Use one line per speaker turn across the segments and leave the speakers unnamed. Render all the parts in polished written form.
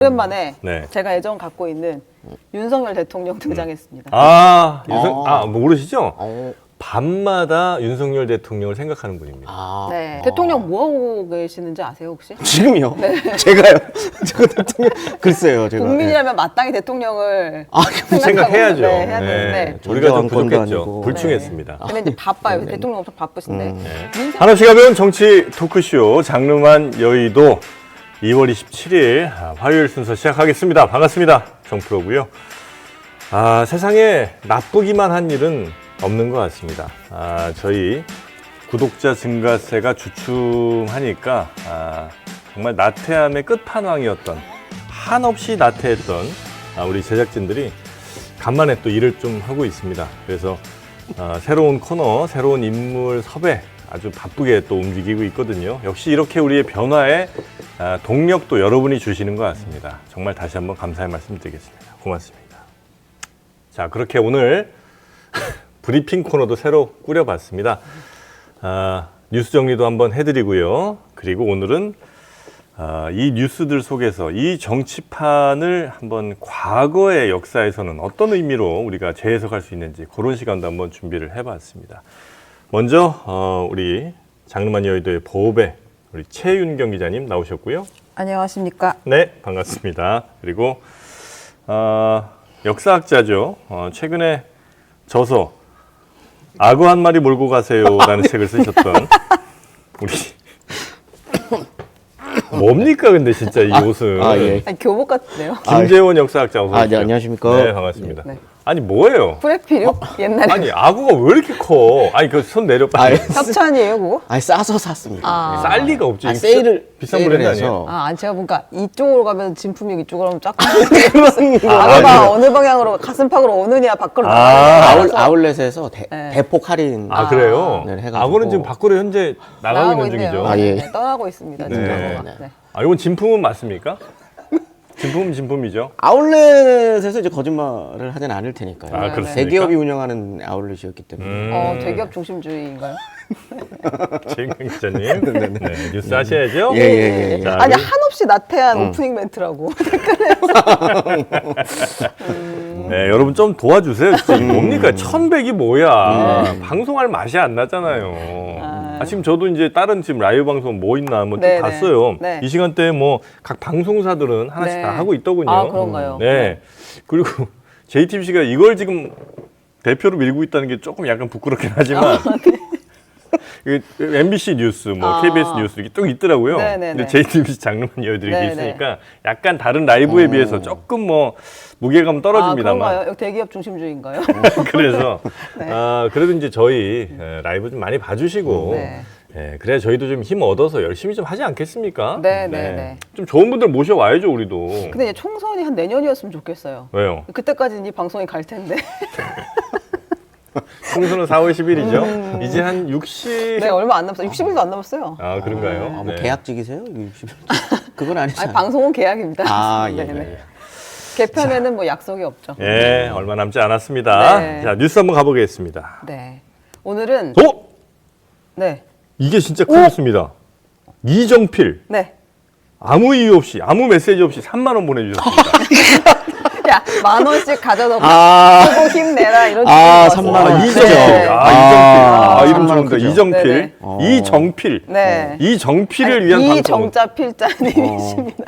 오랜만에
네.
제가 애정 갖고 있는 윤석열 대통령 등장했습니다.
모르시죠? 밤마다 윤석열 대통령을 생각하는 분입니다.
네. 대통령 뭐 하고 계시는지 아세요 혹시?
지금요? 제가요? 제가 대통령 글쎄요, 제가.
국민이라면 마땅히 대통령을
생각해야죠.
네, 해야 되는데
우리가 좀
존재한 건도
부족했죠.
아니고.
불충했습니다.
근데 이제 바빠요. 대통령 엄청 바쁘신데.
한없이 가벼운 정치 토크쇼 장르만 여의도 2월 27일 화요일 순서 시작하겠습니다. 반갑습니다. 정프로고요. 세상에 나쁘기만 한 일은 없는 것 같습니다. 저희 구독자 증가세가 주춤하니까 정말 나태함의 끝판왕이었던, 한없이 나태했던 우리 제작진들이 간만에 또 일을 좀 하고 있습니다. 그래서 새로운 코너, 새로운 인물 섭외 아주 바쁘게 또 움직이고 있거든요. 역시 이렇게 우리의 변화에 동력도 여러분이 주시는 것 같습니다. 정말 다시 한번 감사의 말씀 드리겠습니다. 고맙습니다. 자, 그렇게 오늘 브리핑 코너도 새로 꾸려봤습니다. 뉴스 정리도 한번 해드리고요. 그리고 오늘은 이 뉴스들 속에서 이 정치판을 한번 과거의 역사에서는 어떤 의미로 우리가 재해석할 수 있는지 그런 시간도 한번 준비를 해봤습니다. 먼저 우리 장르만 여의도의 보배 우리 최윤경 기자님 나오셨고요.
안녕하십니까?
네, 반갑습니다. 그리고 역사학자죠. 최근에 저서 악어 한 마리 몰고 가세요라는 책을 쓰셨던 우리 뭡니까 근데 진짜 이 옷은
예.
아니, 교복 같네요.
김재원 역사학자 어서 오십시오.
네, 안녕하십니까.
네, 반갑습니다.
네.
아니 뭐예요?
프레피류? 옛날에
아니 악어가 왜 이렇게 커? 아니 그 손 내려 빨리.
협찬이에요 그거?
싸서 샀습니다.
쌀 리가 없지.
세일을
비싼 브랜드 아니에요?
제가 보니까 이쪽으로 가면 진품이 이쪽으로 하면 쫙
아,
악어가 어느 방향으로 가슴팍으로 오느냐 밖으로
아울렛에서 대폭 할인.
그래요?
네, 해가지고.
악어는 지금 밖으로 현재 나가고 있는 중이죠.
예.
네, 떠나고 있습니다. 지금
네.
악어가. 네.
이건 진품은 맞습니까? 진품은 진품이죠.
아울렛에서 이제 거짓말을 하진 않을 테니까요.
그렇습니까?
대기업이 운영하는 아울렛이었기 때문에.
대기업 중심주의인가요?
최윤경 기자님, 네, 뉴스 하셔야죠.
예.
자,
아니 한없이 나태한 오프닝 멘트라고.
네, 여러분 좀 도와주세요. 진짜 이게 뭡니까? 1100이 뭐야? 방송할 맛이 안 나잖아요. 지금 저도 이제 다른 지금 라이브 방송 뭐 있나 뭐 좀
네네.
봤어요.
네.
이 시간대에 뭐 각 방송사들은 하나씩
네.
다 하고 있더군요.
그런가요?
네. 그리고 JTBC가 이걸 지금 대표로 밀고 있다는 게 조금 약간 부끄럽긴 하지만 MBC 뉴스, KBS 뉴스 이렇게 쭉 있더라고요.
네네네.
근데 JTBC 장르만 여의도에
네네.
있으니까 약간 다른 라이브에 비해서 조금 뭐 무게감 떨어집니다만.
그런가요? 여기 대기업 중심주의인가요?
그래서
네.
그래도 이제 저희 라이브 좀 많이 봐주시고
네.
그래야 저희도 좀 힘 얻어서 열심히 좀 하지 않겠습니까?
네.
좀 좋은 분들 모셔와야죠 우리도.
근데 이제 총선이 한 내년이었으면 좋겠어요.
왜요?
그때까지는 이 방송이 갈 텐데.
총선은 4월 10일이죠. 이제 한 60.
네, 얼마 안 남았어요. 60일도 안 남았어요.
그런가요?
뭐
네.
계약직이세요? 그건 아니죠.
아니, 방송은 계약입니다.
예.
네네. 개편에는 뭐 약속이 없죠.
얼마 남지 않았습니다.
네.
자, 뉴스 한번 가보겠습니다.
네. 오늘은 네.
이게 진짜 큰 뉴스입니다. 이정필
네.
아무 이유 없이 아무 메시지 없이 3만 원 보내주셨습니다.
야, 10,000원씩 가져다 보고 힘내라 이런 뜻인 것
3만
같습니다.
원.
이정필.
네.
이름
3만 원
좋은데
크죠?
이정필.
네네.
이정필.
네.
이정필을 위한 방송.
이정자 필자님이십니다.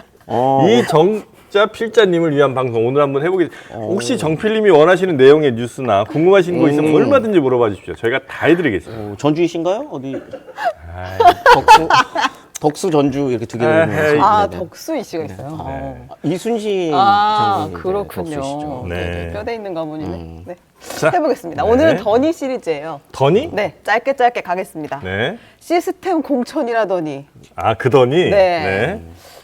이정자 필자님을 위한 방송 오늘 한번 해보겠습니다. 혹시 정필님이 원하시는 내용의 뉴스나 궁금하신 거 있으면 얼마든지 물어봐 주십시오. 저희가 다 해드리겠습니다.
전주이신가요? 어디? 덕수 전주 이렇게 두 개를
덕수이 씨가 있어요.
이순신
그렇군요.
덕수시죠.
네.
뼈대 있는 가문이네. 네.
자,
해보겠습니다.
네.
오늘은 더니 시리즈예요.
더니?
네, 짧게 가겠습니다.
네.
시스템 공천이라더니.
그 더니?
네.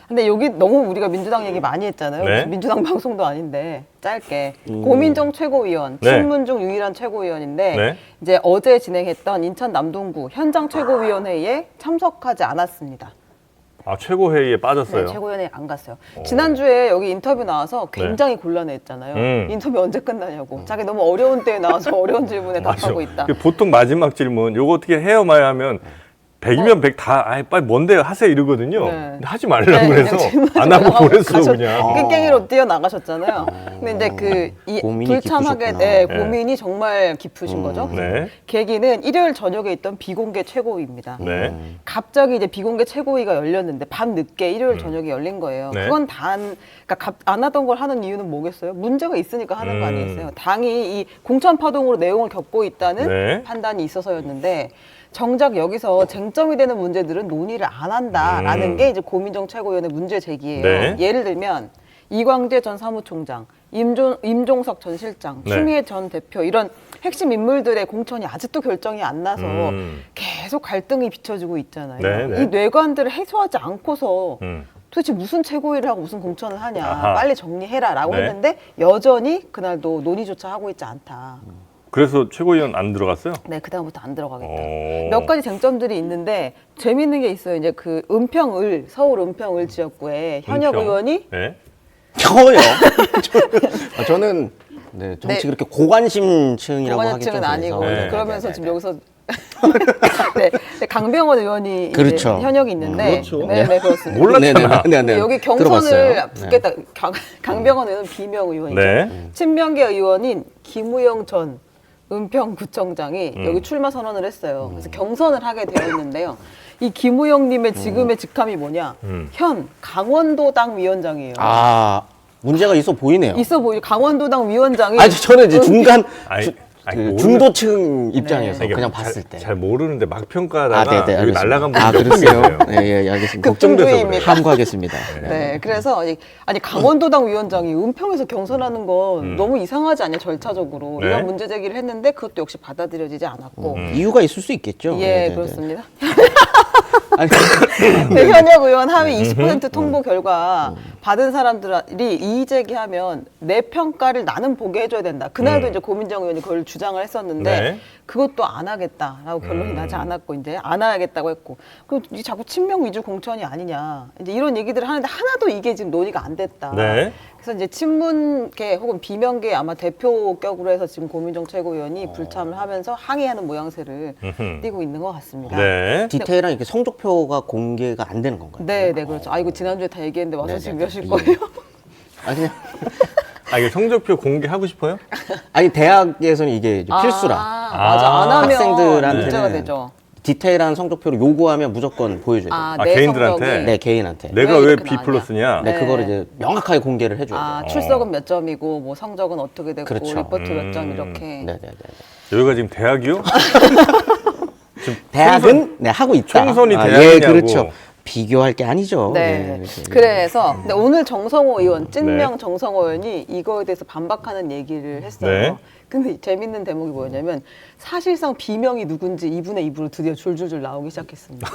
근데 여기 너무 우리가 민주당 얘기 많이 했잖아요.
네.
민주당 방송도 아닌데 짧게 고민정 최고위원,
네.
친문 중 유일한 최고위원인데
네.
이제 어제 진행했던 인천 남동구 현장 최고위원회에 참석하지 않았습니다.
최고회의에 빠졌어요.
네, 최고위원회 안 갔어요. 지난주에 여기 인터뷰 나와서 굉장히 곤란해했잖아요. 인터뷰 언제 끝나냐고. 자기 너무 어려운 때에 나와서 어려운 질문에
맞아.
답하고 있다.
보통 마지막 질문, 요거 어떻게 해요? 말 하면 100이면 100 다 빨리 뭔데 하세요 이러거든요.
네.
근데 하지 말라고
네,
그래서
그냥 질문하지
안 하고
말라고
보냈어
가셨-
그냥.
깽깽이로 뛰어나가셨잖아요. 근데 이제 이
고민이
불참하게
깊으셨구나.
돼
네.
고민이 정말 깊으신 거죠.
네.
계기는 일요일 저녁에 있던 비공개 최고위입니다.
네.
갑자기 이제 비공개 최고위가 열렸는데 밤 늦게 일요일 저녁에 열린 거예요.
네.
그건 그러니까 안 하던 걸 하는 이유는 뭐겠어요? 문제가 있으니까 하는 거 아니겠어요? 당이 이 공천 파동으로 내용을 겪고 있다는
네.
판단이 있어서였는데 정작 여기서 쟁점이 되는 문제들은 논의를 안 한다라는 게 이제 고민정 최고위원의 문제 제기예요.
네.
예를 들면 이광재 전 사무총장, 임종석 전 실장,
네.
추미애 전 대표 이런 핵심 인물들의 공천이 아직도 결정이 안 나서 계속 갈등이 비춰지고 있잖아요.
네, 네.
이 뇌관들을 해소하지 않고서
음.
도대체 무슨 최고위를 하고 무슨 공천을 하냐
아하.
빨리 정리해라라고
네.
했는데 여전히 그날도 논의조차 하고 있지 않다.
그래서 최고위원 안 들어갔어요?
네, 그다음부터 안 들어가겠다.
어.
몇 가지 쟁점들이 있는데 재밌는 게 있어요. 이제 그 서울 은평을 지역구에 현역
은평.
의원이
네.
저요. 저는 네, 정치 그렇게 고관심층이라고 하기 좀
고관여층은 아니고
그래서.
네.
그러면서 지금 여기서 네, 강병원 의원이 이제
그렇죠.
현역이 있는데
그렇죠.
네, 네, 그렇습니다.
몰랐잖아.
네.
여기 경선을
들어봤어요.
붙겠다. 강병원 의원은 비명 의원이죠.
네.
친명계 의원인 김우영 전 은평구청장이 여기 출마 선언을 했어요. 그래서 경선을 하게 되어 있는데요. 이 김우영님의 지금의 직함이 뭐냐? 현 강원도당 위원장이에요.
아, 문제가 있어 보이네요.
있어 보이죠. 강원도당 위원장이
아니 저는 이제 중간
아니, 아니,
그
모르는-
중도층 입장에서
이게
그냥
잘-
봤을 때.
잘 모르는데 막 평가하다가
아, 네네,
여기
알겠습니다.
날라간
아,
분몇 분
그러세요?
계세요.
네, 예, 알겠습니다.
걱정돼서
급중주의입니다.
그래요.
함구하겠습니다.
네, 그래서 아니 강원도당 위원장이 은평에서 경선하는 건 너무 이상하지 않냐 절차적으로
네.
이런 문제 제기를 했는데 그것도 역시 받아들여지지 않았고
이유가 있을 수 있겠죠.
예,
네, 네, 네.
그렇습니다.
아니,
네, 현역 의원 하위 20% 통보 결과 받은 사람들이 이의 제기하면 내 평가를 나는 보게 해줘야 된다. 그날도 이제 고민정 의원이 그걸 주장을 했었는데
네.
그것도 안 하겠다라고 결론이 나지 않았고 이제 안 하겠다고 했고 그리고 이게 자꾸 친명 위주 공천이 아니냐 이제 이런 얘기들을 하는데 하나도 이게 지금 논의가 안 됐다.
네.
그래서 이제 친문계 혹은 비명계 아마 대표격으로 해서 지금 고민정 최고위원이 불참을 하면서 항의하는 모양새를 띠고 있는 것 같습니다.
네.
디테일한 이렇게 성적표가 공개가 안 되는 건가요?
네, 네, 그렇죠. 아, 이거 지난주에 다 얘기했는데 와서
네,
지금
네,
몇일
네.
거예요?
아 그냥
이게 성적표 공개하고 싶어요?
아니 대학에서는 이게 이제 필수라.
맞아. 안 하면
학생들한테는
문제가 되죠.
디테일한 성적표를 요구하면 무조건 보여줘야 돼요.
내
개인들한테?
성적이.
네, 개인한테.
내가
왜
왜
이렇게
B 플러스냐?
네,
네.
그거를 이제 명확하게 공개를 해줘야 돼요.
출석은 몇 점이고 뭐 성적은 어떻게 되고
그렇죠.
리포트 몇 점 이렇게.
네, 네, 네.
여기가 지금 대학이요?
대학은 네, 하고 있다.
총선이
예,
대학이냐고.
그렇죠. 비교할 게 아니죠.
네.
이렇게.
그래서 근데 오늘 정성호 의원, 찐명
네.
정성호 의원이 이거에 대해서 반박하는 얘기를 했어요.
네.
근데 재밌는 대목이 뭐냐면 사실상 비명이 누군지 2분의 2부로 드디어 줄줄줄 나오기 시작했습니다.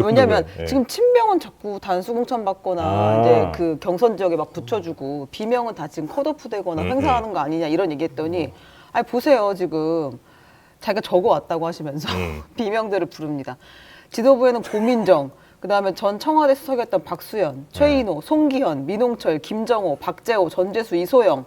왜냐면
누구예요? 예.
지금 친명은 자꾸 단수 공천 받거나
아.
이제 그 경선 지역에 막 붙여주고 비명은 다 지금 컷오프 되거나 횡사하는 거 아니냐 이런 얘기했더니 아니 보세요 지금 자기가 적어 왔다고 하시면서 비명들을 부릅니다. 지도부에는 고민정 그다음에 전 청와대 수석이었던 박수현, 최인호, 송기현, 민홍철, 김정호, 박재호, 전재수, 이소영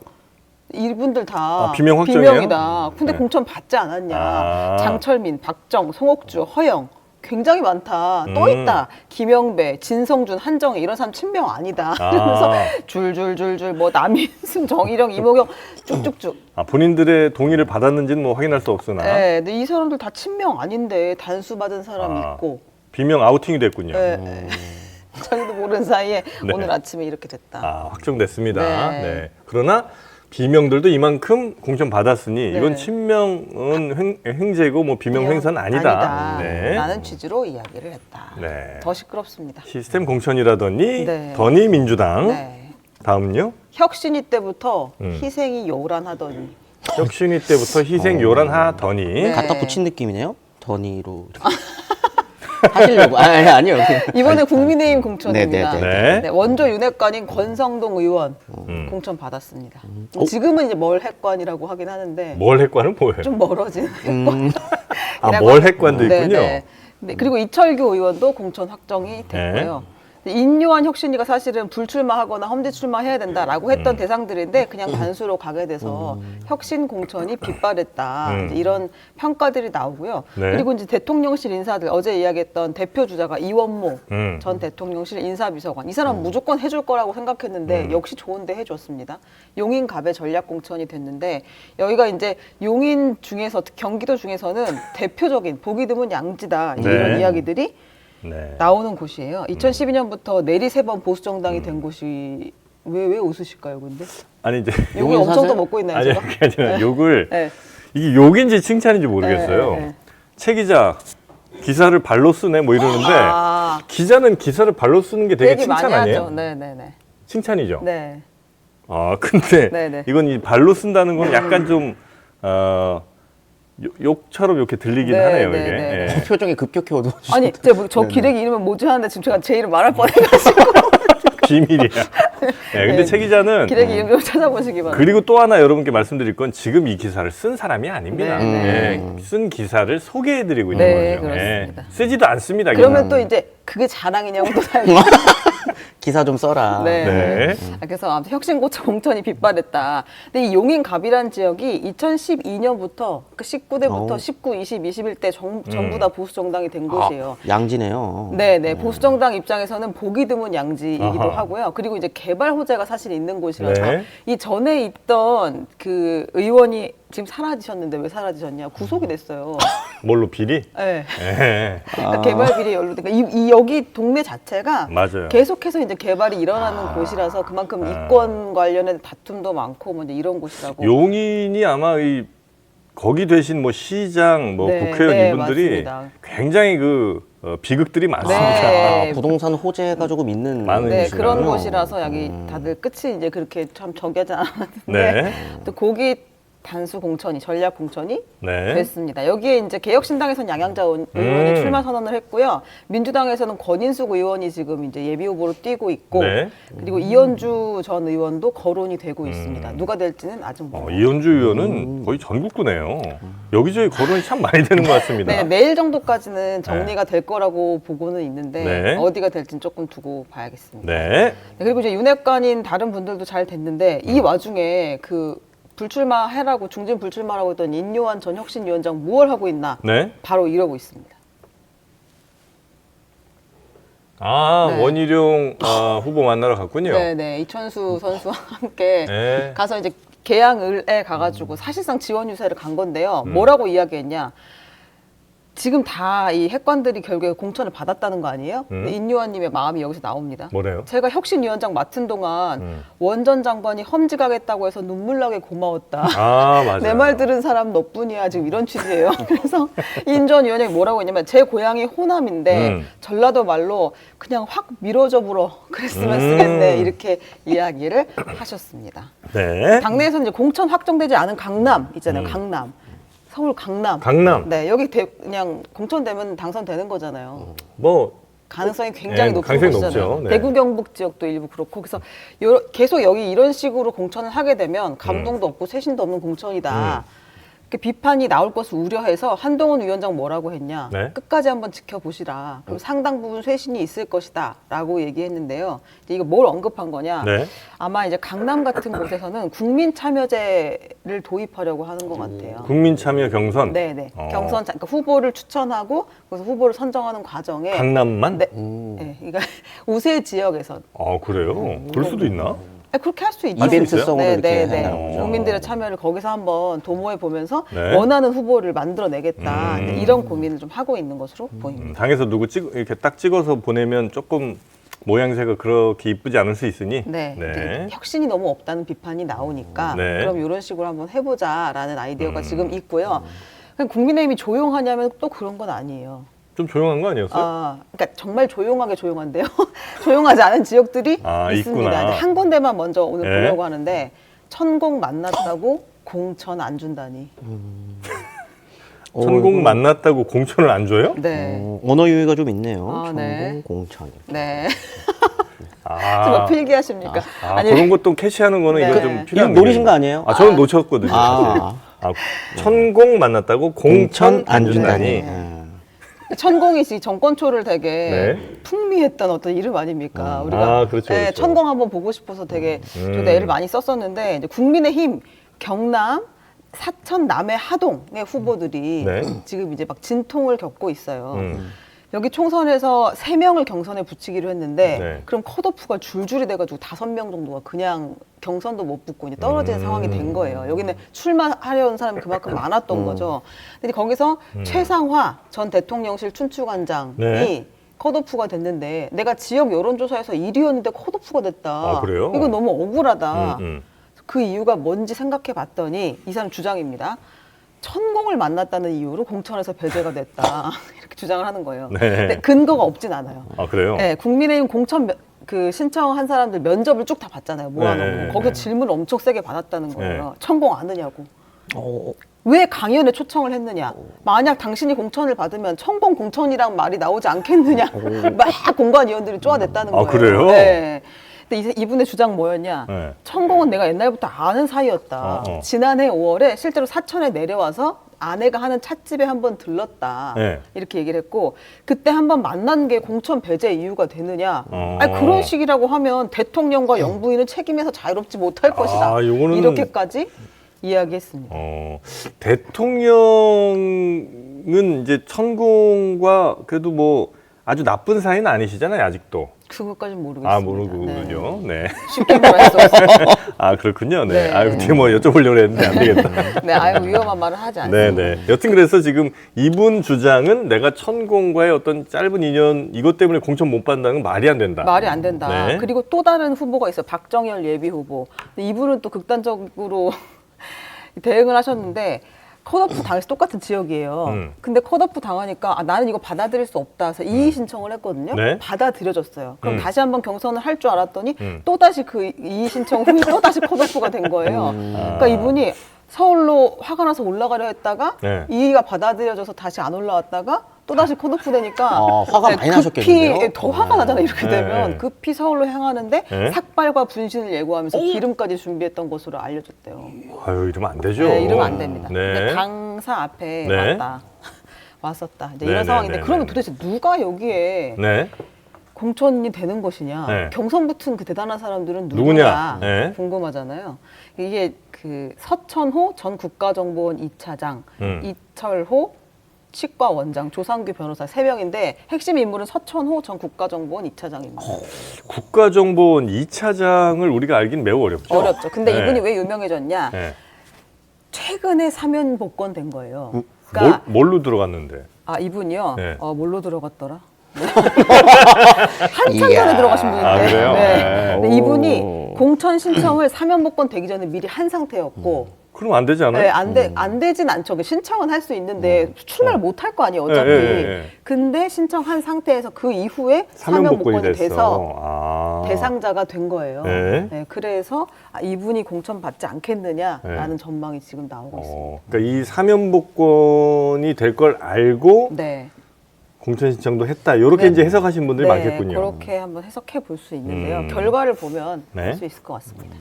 이분들 다
비명 확정이에요?
비명이다. 근데
네.
공천 받지 않았냐.
아.
장철민, 박정, 송옥주, 허영 굉장히 많다. 또 있다. 김영배, 진성준, 한정희 이런 사람 친명 아니다. 이러면서 줄줄줄줄 뭐 남인순, 정일영, 이모경 쭉쭉쭉.
본인들의 동의를 받았는지는 뭐 확인할 수 없으나
네, 근데 이 사람들 다 친명 아닌데 단수 받은 사람이 있고.
비명 아우팅이 됐군요.
네. 자기도 모르는 사이에
네.
오늘 아침에 이렇게 됐다.
확정됐습니다.
네.
네. 그러나 비명들도 이만큼 공천 받았으니
네.
이건 친명은 횡재고 뭐 비명 횡사는 아니다. 네.
라는 취지로 이야기를 했다.
네.
더 시끄럽습니다.
시스템 공천이라더니
네.
더니 민주당.
네.
다음요.
혁신위 때부터 희생이 요란하더니
혁신위 때부터 희생 요란하더니
네.
갖다 붙인 느낌이네요. 더니로 하시려고. 아니요.
이번에 국민의힘 공천입니다.
네,
네.
네, 원조 윤핵관인 권성동 의원 공천 받았습니다. 지금은 이제 뭘 핵관이라고 하긴 하는데
뭘 핵관은 뭐예요?
좀 멀어진 핵관.
뭘 핵관도 있군요.
네, 그리고 이철규 의원도 공천 확정이 됐고요. 인요한 혁신이가 사실은 불출마하거나 험지 출마해야 된다라고 했던 대상들인데 그냥 반수로 가게 돼서 혁신 공천이 빗발했다 이제 이런 평가들이 나오고요.
네.
그리고 이제 대통령실 인사들 어제 이야기했던 대표 주자가 이원모 전 대통령실 인사비서관 이 사람 무조건 해줄 거라고 생각했는데 역시 좋은데 해줬습니다. 용인갑의 전략 공천이 됐는데 여기가 이제 용인 중에서 경기도 중에서는 대표적인 보기 드문 양지다 이제
네.
이런 이야기들이
네.
나오는 곳이에요. 2012년부터 내리 세 번 보수 정당이 된 곳이 왜 웃으실까요, 근데?
아니 이제
욕을
용인
엄청
사세요?
또 먹고 있나요,
아니
제가?
그게 아니라 욕을
네.
이게 욕인지 칭찬인지 모르겠어요.
네, 네.
최 기자 기사를 발로 쓰네 뭐 이러는데
아,
기자는 기사를 발로 쓰는 게
그
되게
얘기 많이
칭찬 아니에요?
하죠. 네네네.
칭찬이죠.
네.
아 근데
네네.
이건 이 발로 쓴다는 건 약간 좀 욕처럼 이렇게 들리긴
네,
하네요
네,
이게.
네,
예.
표정이 급격히 어두워지죠.
아니, 제가 저 기레기 이름은 뭐지 하는데 지금 제가 제 이름 말할 뻔해가지고
비밀이야. 네, 근데
네.
최 기자는
기레기 이름 좀 찾아보시기 바랍니다.
그리고 또 하나 여러분께 말씀드릴 건 지금 이 기사를 쓴 사람이 아닙니다.
네,
예, 쓴 기사를 소개해드리고 있는
네,
거죠.
그렇습니다.
쓰지도 않습니다.
그러면
기사는.
또 이제 그게 자랑이냐고 또 사요.
기사 좀 써라.
네.
네.
그래서 아무튼 혁신고청 공천이 빗발했다. 근데 이 용인갑이라는 지역이 2012년부터 그 19대부터
오.
19, 20, 21대 전부 다 보수 정당이 된 곳이에요.
양지네요.
네네 보수 정당 입장에서는 보기 드문 양지이기도
아하.
하고요. 그리고 이제 개발 호재가 사실 있는 곳이라서
네.
이 전에 있던 그 의원이 지금 사라지셨는데 왜 사라지셨냐? 구속이 됐어요.
뭘로 비리?
네.
예.
그러니까 개발 비리 연루되니까 이 여기 동네 자체가
맞아요.
계속해서 이제 개발이 일어나는 곳이라서 그만큼 이권 관련된 다툼도 많고 뭐 이제 이런 곳이라고.
용인이 아마 이 거기 되신 뭐 시장, 뭐
네,
국회의원
네,
이분들이
맞습니다.
굉장히 그 비극들이 많습니다.
네.
부동산 호재가 조금 있는
많은
네
곳이군요.
그런 곳이라서 여기 다들 끝이 이제 그렇게 참 정하지 않았는데
네.
또 거기 단수 공천이 전략 공천이
네.
됐습니다. 여기에 이제 개혁신당에서는 양양자 의원이 출마 선언을 했고요. 민주당에서는 권인숙 의원이 지금 이제 예비 후보로 뛰고 있고,
네.
그리고 이현주 전 의원도 거론이 되고 있습니다. 누가 될지는 아직 모르겠습니다.
이현주 의원은 거의 전국구네요. 여기저기 거론이 참 많이 되는 것 같습니다.
네, 내일 정도까지는 정리가 될 거라고 보고는 있는데
네.
어디가 될지는 조금 두고 봐야겠습니다.
네.
네, 그리고 이제 윤핵관인 다른 분들도 잘 됐는데 이 와중에 그 불출마해라고 중진 불출마라고 했던 인요한 전 혁신위원장 무엇 하고 있나?
네.
바로 이러고 있습니다.
아,
네.
원희룡 후보 만나러 갔군요.
네네 이천수 선수와 함께
네.
가서 이제 계양을에 가가지고 사실상 지원 유세를 간 건데요. 뭐라고 이야기했냐? 지금 다 이 핵관들이 결국에 공천을 받았다는 거 아니에요? 근데 인요한님의 마음이 여기서 나옵니다.
뭐래요?
제가 혁신위원장 맡은 동안 원전 장관이 험지가겠다고 해서 눈물나게 고마웠다.
아, 맞아요.
내 말 들은 사람 너뿐이야. 지금 이런 취지예요. 그래서 인 전 위원장이 뭐라고 했냐면 제 고향이 호남인데 전라도 말로 그냥 확 밀어줘 불어 그랬으면 쓰겠네 이렇게 이야기를 하셨습니다.
네.
당내에서는 이제 공천 확정되지 않은 강남 있잖아요. 강남. 서울 강남.
강남.
네, 여기 그냥 공천되면 당선되는 거잖아요.
뭐
가능성이 굉장히
네,
높은
가능성이
곳이잖아요.
높죠. 네.
대구 경북 지역도 일부 그렇고 그래서 계속 여기 이런 식으로 공천을 하게 되면 감동도 없고 쇄신도 없는 공천이다. 그 비판이 나올 것을 우려해서 한동훈 위원장 뭐라고 했냐.
네.
끝까지 한번 지켜보시라. 그럼 상당 부분 쇄신이 있을 것이다. 라고 얘기했는데요. 이제 이거 뭘 언급한 거냐.
네.
아마 이제 강남 같은 곳에서는 국민 참여제를 도입하려고 하는 것 같아요.
국민 참여 경선.
네네.
어.
경선, 그러니까 후보를 추천하고 그래서 후보를 선정하는 과정에
강남만?
네. 네. 그러니까 우세 지역에서
그래요? 그럴 수도 있나?
그렇게 할 수 있죠.
이벤트성으로
네,
이렇게
네, 네.
한다는 거죠.
국민들의 참여를 거기서 한번 도모해 보면서
네.
원하는 후보를 만들어내겠다. 네, 이런 고민을 좀 하고 있는 것으로 보입니다.
당에서 누구 이렇게 딱 찍어서 보내면 조금 모양새가 그렇게 이쁘지 않을 수 있으니.
네.
네.
혁신이 너무 없다는 비판이 나오니까
네.
그럼 이런 식으로 한번 해보자라는 아이디어가 지금 있고요. 그냥 국민의힘이 조용하냐면 또 그런 건 아니에요.
좀 조용한 거 아니었어요?
그러니까 정말 조용하게 조용한데요. 조용하지 않은 지역들이 있습니다.
있구나.
근데 한 군데만 먼저 오늘
네.
보려고 하는데 천공 만났다고 공천 안 준다니.
천공 만났다고 공천을 안 줘요?
네.
언어 유희가 좀 있네요.
아, 네.
공천.
네.
아,
정말 필기하십니까?
그런 것도 캐시하는 거는
네.
이거 좀
이거
필요한
노리신
거예요.
거 아니에요?
저는 놓쳤거든요.
아.
천공 만났다고 공천 안 준다니.
예.
천공이 정권초를 되게
네.
풍미했던 어떤 이름 아닙니까? 우리가
아, 그렇죠, 그렇죠.
천공 한번 보고 싶어서 되게 저도 애를 많이 썼었는데 이제 국민의힘 경남 사천 남해 하동의 후보들이
네.
지금 이제 막 진통을 겪고 있어요. 여기 총선에서 3명을 경선에 붙이기로 했는데
네.
그럼 컷오프가 줄줄이 돼가지고 5명 정도가 그냥 경선도 못 붙고 이제 떨어지는 상황이 된 거예요. 여기는 출마하려는 사람이 그만큼 많았던 거죠. 근데 거기서 최상화 전 대통령실 춘추관장이
네.
컷오프가 됐는데 내가 지역 여론조사에서 1위였는데 컷오프가 됐다.
아, 그래요?
이거 너무 억울하다.
음.
그 이유가 뭔지 생각해 봤더니 이 사람 주장입니다. 천공을 만났다는 이유로 공천에서 배제가 됐다. 이렇게 주장을 하는 거예요.
네.
근데 근거가 없진 않아요.
아, 그래요?
네, 국민의힘 공천 그 신청한 사람들 면접을 쭉 다 봤잖아요. 모아놓고.
네,
거기서
네.
질문을 엄청 세게 받았다는 거예요.
네.
천공 아느냐고.
어,
왜 강연에 초청을 했느냐. 만약 당신이 공천을 받으면 천공 공천이란 말이 나오지 않겠느냐. 막 공관위원들이 쪼아댔다는
아,
거예요.
그래요?
네. 근데 이분의 주장 뭐였냐.
네.
천공은 내가 옛날부터 아는 사이였다. 지난해 5월에 실제로 사천에 내려와서 아내가 하는 찻집에 한번 들렀다.
네.
이렇게 얘기를 했고 그때 한번 만난 게 공천 배제 이유가 되느냐.
어.
아니, 그런 식이라고 하면 대통령과 영부인은 책임에서 자유롭지 못할 것이다.
요거는-
이렇게까지 이야기했습니다.
대통령은 이제 천공과 그래도 뭐 아주 나쁜 사이는 아니시잖아요, 아직도.
그것까지는 모르겠습니다.
아, 모르군요. 네.
쉽게 말할 수 없어요.
아, 그렇군요. 네.
네.
아, 어떻게 뭐 여쭤보려고 했는데 안 되겠다.
네, 아유 위험한 말을 하지
네,
않습니다.
네. 여튼 그래서 지금 이분 주장은 내가 천공과의 어떤 짧은 인연 이것 때문에 공천 못 받는다는 건 말이 안 된다.
말이 안 된다.
네.
그리고 또 다른 후보가 있어요. 박정열 예비 후보. 근데 이분은 또 극단적으로 대응을 하셨는데 컷오프 당해서 똑같은 지역이에요. 근데 컷오프 당하니까 나는 이거 받아들일 수 없다. 그래서 이의 신청을 했거든요.
네.
받아들여졌어요. 그럼 다시 한번 경선을 할 줄 알았더니
음.
또다시 그 이의 신청 후에 또다시 컷오프가 된 거예요. 그러니까 이분이 서울로 화가 나서 올라가려 했다가
네.
이의가 받아들여져서 다시 안 올라왔다가 또다시 컷오프 되니까
화가 많이 나셨겠는데요?
급히 더 화가 나잖아요. 이렇게
네.
되면 급히 서울로 향하는데
네.
삭발과 분신을 예고하면서 기름까지 준비했던 것으로 알려졌대요.
아유, 이러면 안 되죠.
네, 이러면 안 됩니다.
네.
근데 강사 앞에
네.
왔었다. 이제
네,
이런
네,
상황인데
네,
그러면
네.
도대체 누가 여기에
네.
공천이 되는 것이냐?
네.
경선 붙은 그 대단한 사람들은
누구냐?
누구냐?
네.
궁금하잖아요. 이게 그 서천호 전 국가정보원 2차장,
음.
이철호 치과원장, 조상규 변호사 3명인데 핵심 인물은 서천호 전 국가정보원 2차장입니다.
국가정보원 2차장을 우리가 알기는 매우 어렵죠.
어렵죠. 근데
네.
이분이 왜 유명해졌냐?
네.
최근에 사면 복권된 거예요. 그러니까
뭘로 들어갔는데?
이분이요.
네.
뭘로 들어갔더라? 한참
이야.
전에 들어가신 분인데.
아, 그래요?
네. 근데
오.
이분이 공천 신청을 사면 복권 되기 전에 미리 한 상태였고.
그럼 안 되지 않아요?
네, 안 되진 않죠. 신청은 할 수 있는데 출마를 못 할 거 아니에요, 어차피.
예.
근데 신청한 상태에서 그 이후에
사면
사면
복권이
복권이 돼서
아.
대상자가 된 거예요.
네.
네, 그래서 이분이 공천 받지 않겠느냐라는 전망이 지금 나오고 있습니다.
그러니까 이 사면 복권이 될 걸 알고
네.
공천 신청도 했다. 이렇게
네.
이제 해석하신 분들이
네,
많겠군요.
그렇게 한번 해석해 볼 수 있는데요.
음.
결과를 보면
네.
알 수 있을 것 같습니다.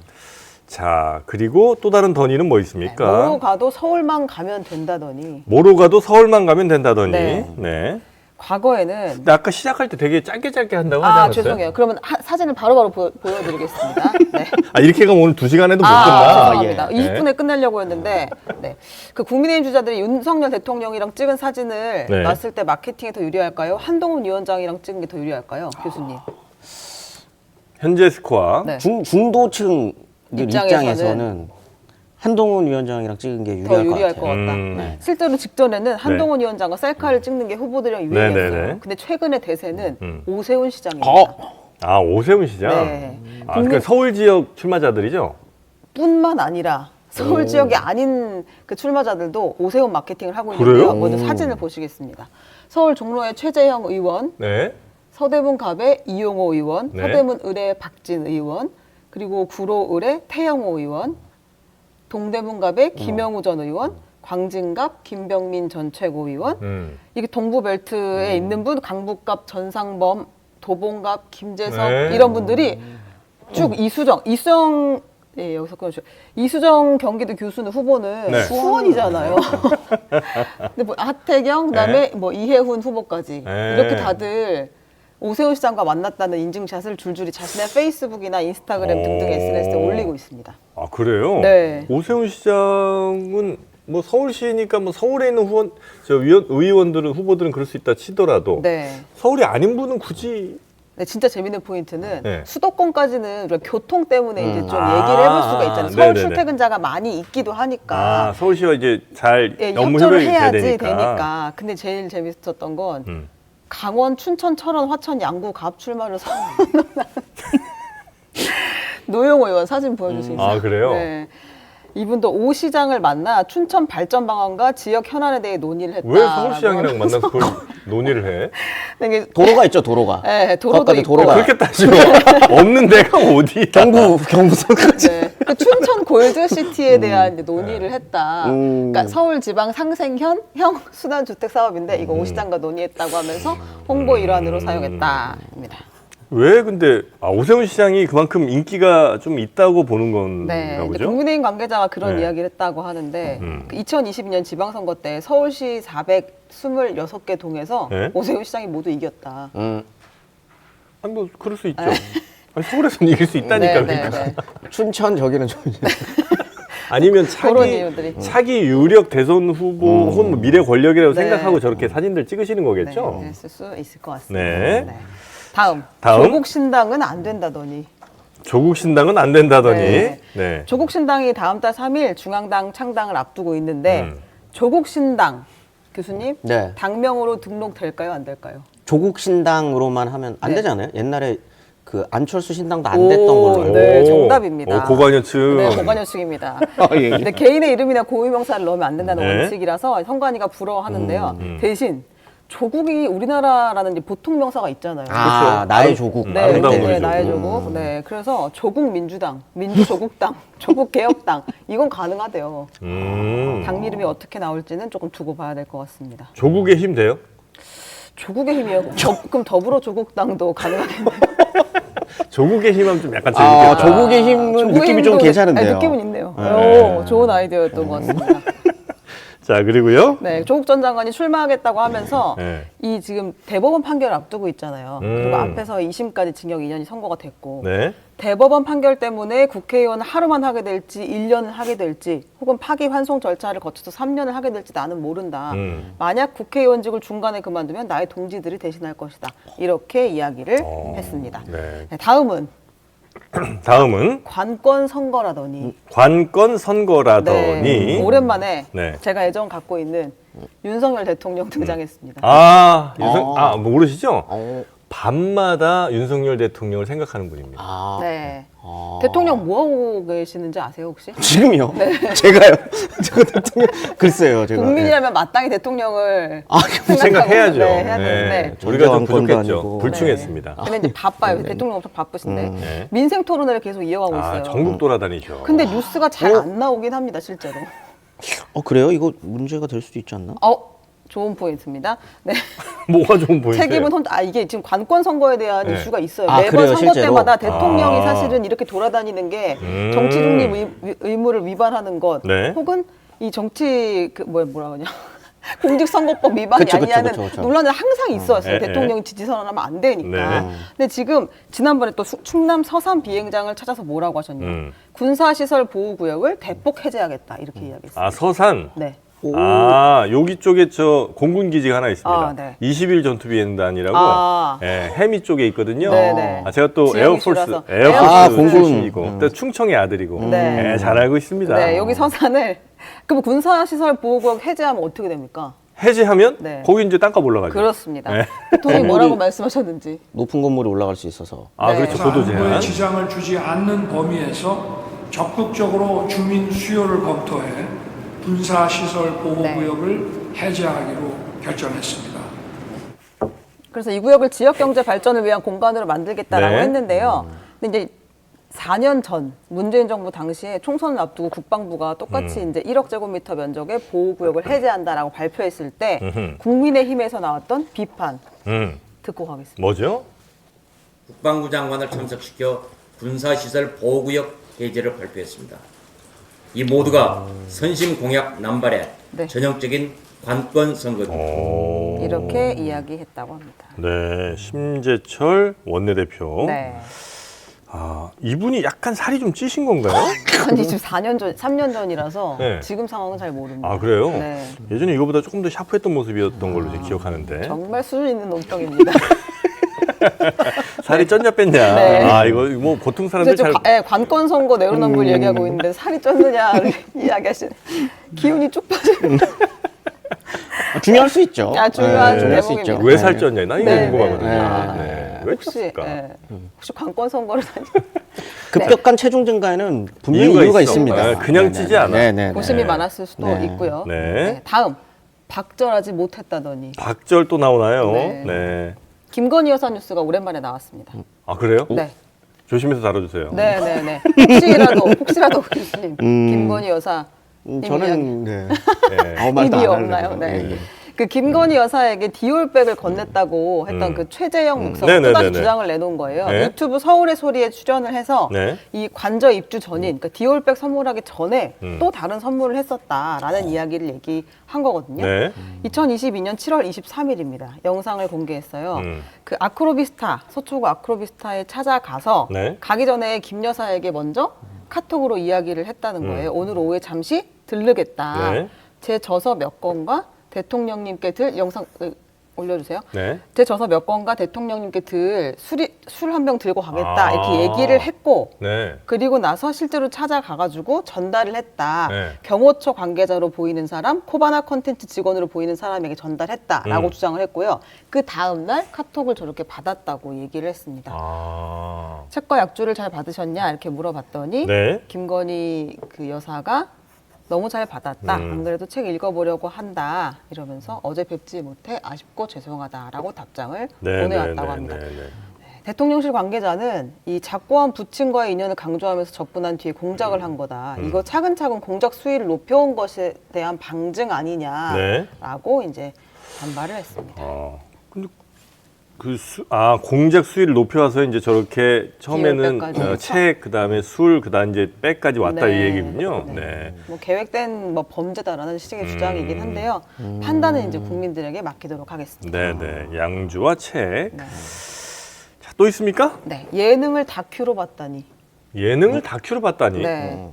자, 그리고 또 다른 던의는 뭐 있습니까?
뭐로 가도 서울만 가면 된다더니
뭐로 가도 서울만 가면 된다더니.
네.
네.
과거에는
근데 아까 시작할 때 되게 짧게 한다고 하지 않았어요?
죄송해요. 그러면 사진을 바로바로 보여드리겠습니다. 네.
이렇게 가면 오늘 2시간에도 못 끝나.
죄송합니다.
예.
20분에 끝내려고 했는데, 네. 그 국민의힘 주자들이 윤석열 대통령이랑 찍은 사진을
네.
놨을 때 마케팅에 더 유리할까요? 한동훈 위원장이랑 찍은 게 더 유리할까요? 교수님.
현재 스코어.
네.
중도층
입장에서는
입장에서는 한동훈 위원장이랑 찍은 게
더
유리할 것
유리할 것
같아요.
같다.
네.
실제로 직전에는 한동훈 위원장과 셀카를 찍는 게 후보들이랑 유행이었어요.
네네네.
근데 최근의 대세는
음.
오세훈 시장입니다.
아, 오세훈 시장?
네.
아, 그러니까 서울 지역 출마자들이죠?
뿐만 아니라 서울 지역이 아닌 그 출마자들도 오세훈 마케팅을 하고
그래요?
있는데요. 먼저 사진을 보시겠습니다. 서울 종로의 최재형 의원,
네.
서대문 갑의 이용호 의원,
네.
서대문 을의 박진 의원, 그리고 구로 을의 태영호 의원, 동대문 갑의 김영우 전 의원, 광진갑 김병민 전 최고위원, 이게 동부벨트에 있는 분 강북갑 전상범, 도봉갑 김재성
네.
이런 분들이 쭉 이수정 네, 여기서 끊어주죠. 이수정 경기도 교수는 후보는
네.
수원이잖아요. 근데 뭐 하태경, 그다음에 뭐 이해훈 후보까지
네.
이렇게 다들 오세훈 시장과 만났다는 인증샷을 줄줄이 자신의 페이스북이나 인스타그램 등등 SNS에 올리고 있습니다.
아 그래요?
네.
오세훈 시장은 뭐 서울시니까 뭐 서울에 있는 의원들은 후보들은 그럴 수 있다 치더라도
네.
서울이 아닌 분은 굳이
네, 진짜 재밌는 포인트는
네.
수도권까지는 우리가 교통 때문에 이제 좀
아,
얘기를 해볼 수가 있잖아요. 서울
네네네.
출퇴근자가 많이 있기도 하니까.
서울시와 이제 잘
예,
업무
협조를
협력이
해야지
되니까.
되니까. 근데 제일 재밌었던 건
음.
강원, 춘천, 철원, 화천, 양구, 갑 출마를 선언한 노영호 의원 사진 보여줄 수 있어요.
아, 그래요?
네. 이분도 오 시장을 만나 춘천 발전 방안과 지역 현안에 대해 논의를 했다.
왜 서울시장이랑 만나서 그걸 논의를 해?
이게
도로가 있죠, 도로가.
네, 도로도
거기까지
있고.
도로가.
그렇게 따지면 없는 데가 어디?
경부선까지.
네. 그 춘천 골드시티에 대한 이제 논의를 했다. 그러니까 서울 지방 상생형 순환주택 사업인데 이거 오 시장과 논의했다고 하면서 홍보 일환으로 사용했다입니다.
왜 근데 오세훈 시장이 그만큼 인기가 좀 있다고 보는 건가
네, 이제
보죠?
국민의힘 관계자가 그런
네.
이야기를 했다고 하는데 그 2022년 지방선거 때 서울시 426개 동에서
네.
오세훈 시장이 모두 이겼다.
아니 뭐 그럴 수 있죠. 아니, 서울에서는 이길 수 있다니까
네,
그러니까.
네, 네.
춘천 저기는 좀.
아니면
그런 이유들이.
차기 유력 대선 후보 혹은 뭐 미래 권력이라고
네.
생각하고 저렇게 사진들 찍으시는 거겠죠?
네, 됐을 수 있을 것 같습니다.
네.
다음.
다음.
조국 신당은 안 된다더니.
조국 신당은 안 된다더니.
네.
네.
조국 신당이 다음 달 3일 중앙당 창당을 앞두고 있는데 조국 신당 교수님
네.
당명으로 등록될까요, 안 될까요?
조국 신당으로만 하면 안
네.
되잖아요. 옛날에 그 안철수 신당도 안 됐던 걸로 알고.
네,
오.
정답입니다.
고관여층.
네, 고관여층입니다.
예.
근데 개인의 이름이나 고유명사를 넣으면 안 된다는
네.
원칙이라서 선관위가 부러워하는데요. 대신 조국이 우리나라라는 이제 보통 명사가 있잖아요.
아, 나의 조국.
네,
아름다운
네,
우리
나의
조국.
조국. 네, 그래서 조국 민주당, 민주조국당, 조국개혁당 이건 가능하대요. 당 이름이 어떻게 나올지는 조금 두고 봐야 될 것 같습니다.
조국의 힘 돼요?
조국의 힘이요? 그럼 더불어 조국당도 가능하겠네요.
조국의 힘하면 좀 약간 재밌겠다.
아, 조국의 힘은
조국의
느낌이 좀
힘도-
괜찮은데요.
네, 느낌은 있네요.
네.
오, 좋은 아이디어였던 것 같습니다.
자, 그리고요.
네, 조국 전 장관이 출마하겠다고 하면서
네.
이 지금 대법원 판결을 앞두고 있잖아요. 그리고
음.
앞에서 2심까지 징역 2년이 선고가 됐고
네.
대법원 판결 때문에 국회의원 하루만 하게 될지 1년을 하게 될지 혹은 파기 환송 절차를 거쳐서 3년을 하게 될지 나는 모른다. 만약 국회의원직을 중간에 그만두면 나의 동지들이 대신할 것이다. 이렇게 이야기를 했습니다.
네.
네, 다음은
다음은
관권 선거라더니
관건 선거라더니.
네, 오랜만에
네.
제가 애정 갖고 있는 윤석열 대통령 등장했습니다.
모르시죠?
어.
밤마다 윤석열 대통령을 생각하는 분입니다.
아,
네. 대통령 뭐 하고 계시는지 아세요 혹시?
지금요? 제가요? 제가 대통령 글쎄요, 제가.
국민이라면 마땅히 대통령을
생각해야죠.
네, 해야
네.
되는데.
우리가 좀
존재왕권도
부족했죠.
아니고.
불충했습니다.
근데 이제 바빠요. 대통령 엄청 바쁘신데
네.
민생 토론회를 계속 이어가고 있어요.
전국 돌아다니죠.
근데 뉴스가 잘 안 나오긴 합니다, 실제로.
그래요? 이거 문제가 될 수도 있지 않나?
좋은 포인트입니다. 네.
뭐가 좋은 포인트?
책임은 혼자, 이게 지금 관권 선거에 대한
네.
이슈가 있어요.
아,
매번
그래요,
선거
실제로?
때마다 대통령이
아.
사실은 이렇게 돌아다니는 게 정치 중립 의무를 위반하는 것,
네.
혹은 이 정치 뭐라 그러냐. 공직선거법 위반이
그쵸,
아니냐는
그쵸.
논란이 항상 있었어요.
네,
대통령이 지지 선언하면 안 되니까.
네.
근데 지금 지난번에 또 충남 서산 비행장을 찾아서 뭐라고 하셨냐. 군사시설 보호구역을 대폭 해제하겠다. 이렇게 이야기했어요.
서산.
네.
여기 쪽에 공군 기지가 하나 있습니다.
네.
20일 전투 비행단이라고 해미 쪽에 있거든요.
네네.
제가 또
지역 이슈라서.
에어포스
공군.
출신이고 또 충청의 아들이고
네.
잘 알고 있습니다.
네, 여기 서산을 그럼 군사시설 보호구역 해제하면 어떻게 됩니까?
해제하면
네.
거기 이제 땅값 올라가죠.
그렇습니다.
네.
대통령이 뭐라고 말씀하셨는지.
높은 건물이 올라갈 수 있어서.
네.
그렇죠. 고도 제한.
안보에 지장을 주지 않는 범위에서 적극적으로 주민 수요를 검토해 군사시설 보호구역을 해제하기로 결정했습니다.
그래서 이 구역을 지역 경제 발전을 위한 공간으로 만들겠다라고
네.
했는데요. 근데 이제 4년 전 문재인 정부 당시에 총선을 앞두고 국방부가 똑같이 이제 1억 제곱미터 면적의 보호구역을 해제한다라고 발표했을 때 국민의힘에서 나왔던 비판 듣고 가겠습니다.
뭐죠?
국방부 장관을 참석시켜 군사시설 보호구역 해제를 발표했습니다. 이 모두가 선심 공약 남발의
네.
전형적인 관권 선거입니다.
이렇게 이야기했다고 합니다.
네, 심재철 원내대표.
네.
아, 이분이 약간 살이 좀 찌신 건가요?
아니 지금 4년 전, 3년 전이라서
네.
지금 상황은 잘 모릅니다.
아, 그래요?
네.
예전에 이거보다 조금 더 샤프했던 모습이었던 걸로 제가 기억하는데.
정말 수준 있는 논평입니다.
살이 쪘냐 뺐냐.
네.
아, 이거 뭐 보통 사람들 잘.
관건 선거 내로남불 얘기하고 있는데 살이 쪘느냐를 이야기하시는 기운이 쭉 빠지는.
중요할 수 있죠.
아, 중요한
중요할 수
대목입니다.
있죠.
왜 살쪘냐? 나 이거
네,
궁금하거든요.
네.
네. 왜
혹시
쪘을까?
혹시 관건 선거를 다니
급격한 체중 증가에는 분명히 이유가
있어.
있습니다.
아, 그냥 찌지 않아.
네네.
고심이 많았을 수도
네.
있고요.
네.
네, 다음 박절하지 못했다더니
박절 또 나오나요?
네.
네.
김건희 여사 뉴스가 오랜만에 나왔습니다.
아, 그래요?
네.
조심해서 다뤄주세요.
네네네. 혹시라도 교수님 김건희 여사
저는 네.
네.
아무 말도
입이
안
없나요?
하려고.
네.
예, 예.
그 김건희 여사에게 디올백을 건넸다고 했던 그 최재형 목사가
네네네네.
또다시 주장을 내놓은 거예요.
네.
유튜브 서울의 소리에 출연을 해서
네.
이 관저 입주 전인, 그러니까 디올백 선물하기 전에
음.
또 다른 선물을 했었다라는 이야기를 얘기한 거거든요.
네.
2022년 7월 23일입니다. 영상을 공개했어요.
음.
그 아크로비스타, 서초구 아크로비스타에 찾아가서
네.
가기 전에 김 여사에게 먼저 카톡으로 이야기를 했다는 거예요. 오늘 오후에 잠시 들르겠다.
네.
제 저서 몇 건과 대통령님께 들 영상 올려주세요.
네.
제 저서 몇 건과 대통령님께 들 술 한 병 들고 가겠다
아.
이렇게 얘기를 했고
네.
그리고 나서 실제로 찾아가가지고 전달을 했다.
네.
경호처 관계자로 보이는 사람, 코바나 컨텐츠 직원으로 보이는 사람에게 전달했다라고 주장을 했고요. 그 다음 날 카톡을 저렇게 받았다고 얘기를 했습니다.
아.
책과 약주를 잘 받으셨냐 이렇게 물어봤더니
네.
김건희 그 여사가 너무 잘 받았다. 안 그래도 책 읽어보려고 한다. 이러면서 어제 뵙지 못해 아쉽고 죄송하다라고 답장을
네.
보내왔다고
네.
합니다.
네. 네.
대통령실 관계자는 이 작고한 부친과의 인연을 강조하면서 접근한 뒤에 공작을 한 거다. 이거 차근차근 공작 수위를 높여온 것에 대한 방증
네.
아니냐라고 이제 반발을 했습니다.
근데 공작 수위를 높여와서 이제 저렇게 처음에는
디올백까지.
책, 그다음에 술, 그다음 이제 백까지 왔다
네.
이 얘기군요.
네.
네.
뭐 계획된 뭐 범죄다라는 식의 주장이긴 한데요. 판단은 이제 국민들에게 맡기도록 하겠습니다.
네, 네. 양주와 책.
네.
자, 또 있습니까?
네, 예능을 다큐로 봤다니.
예능을 다큐로 봤다니.
네.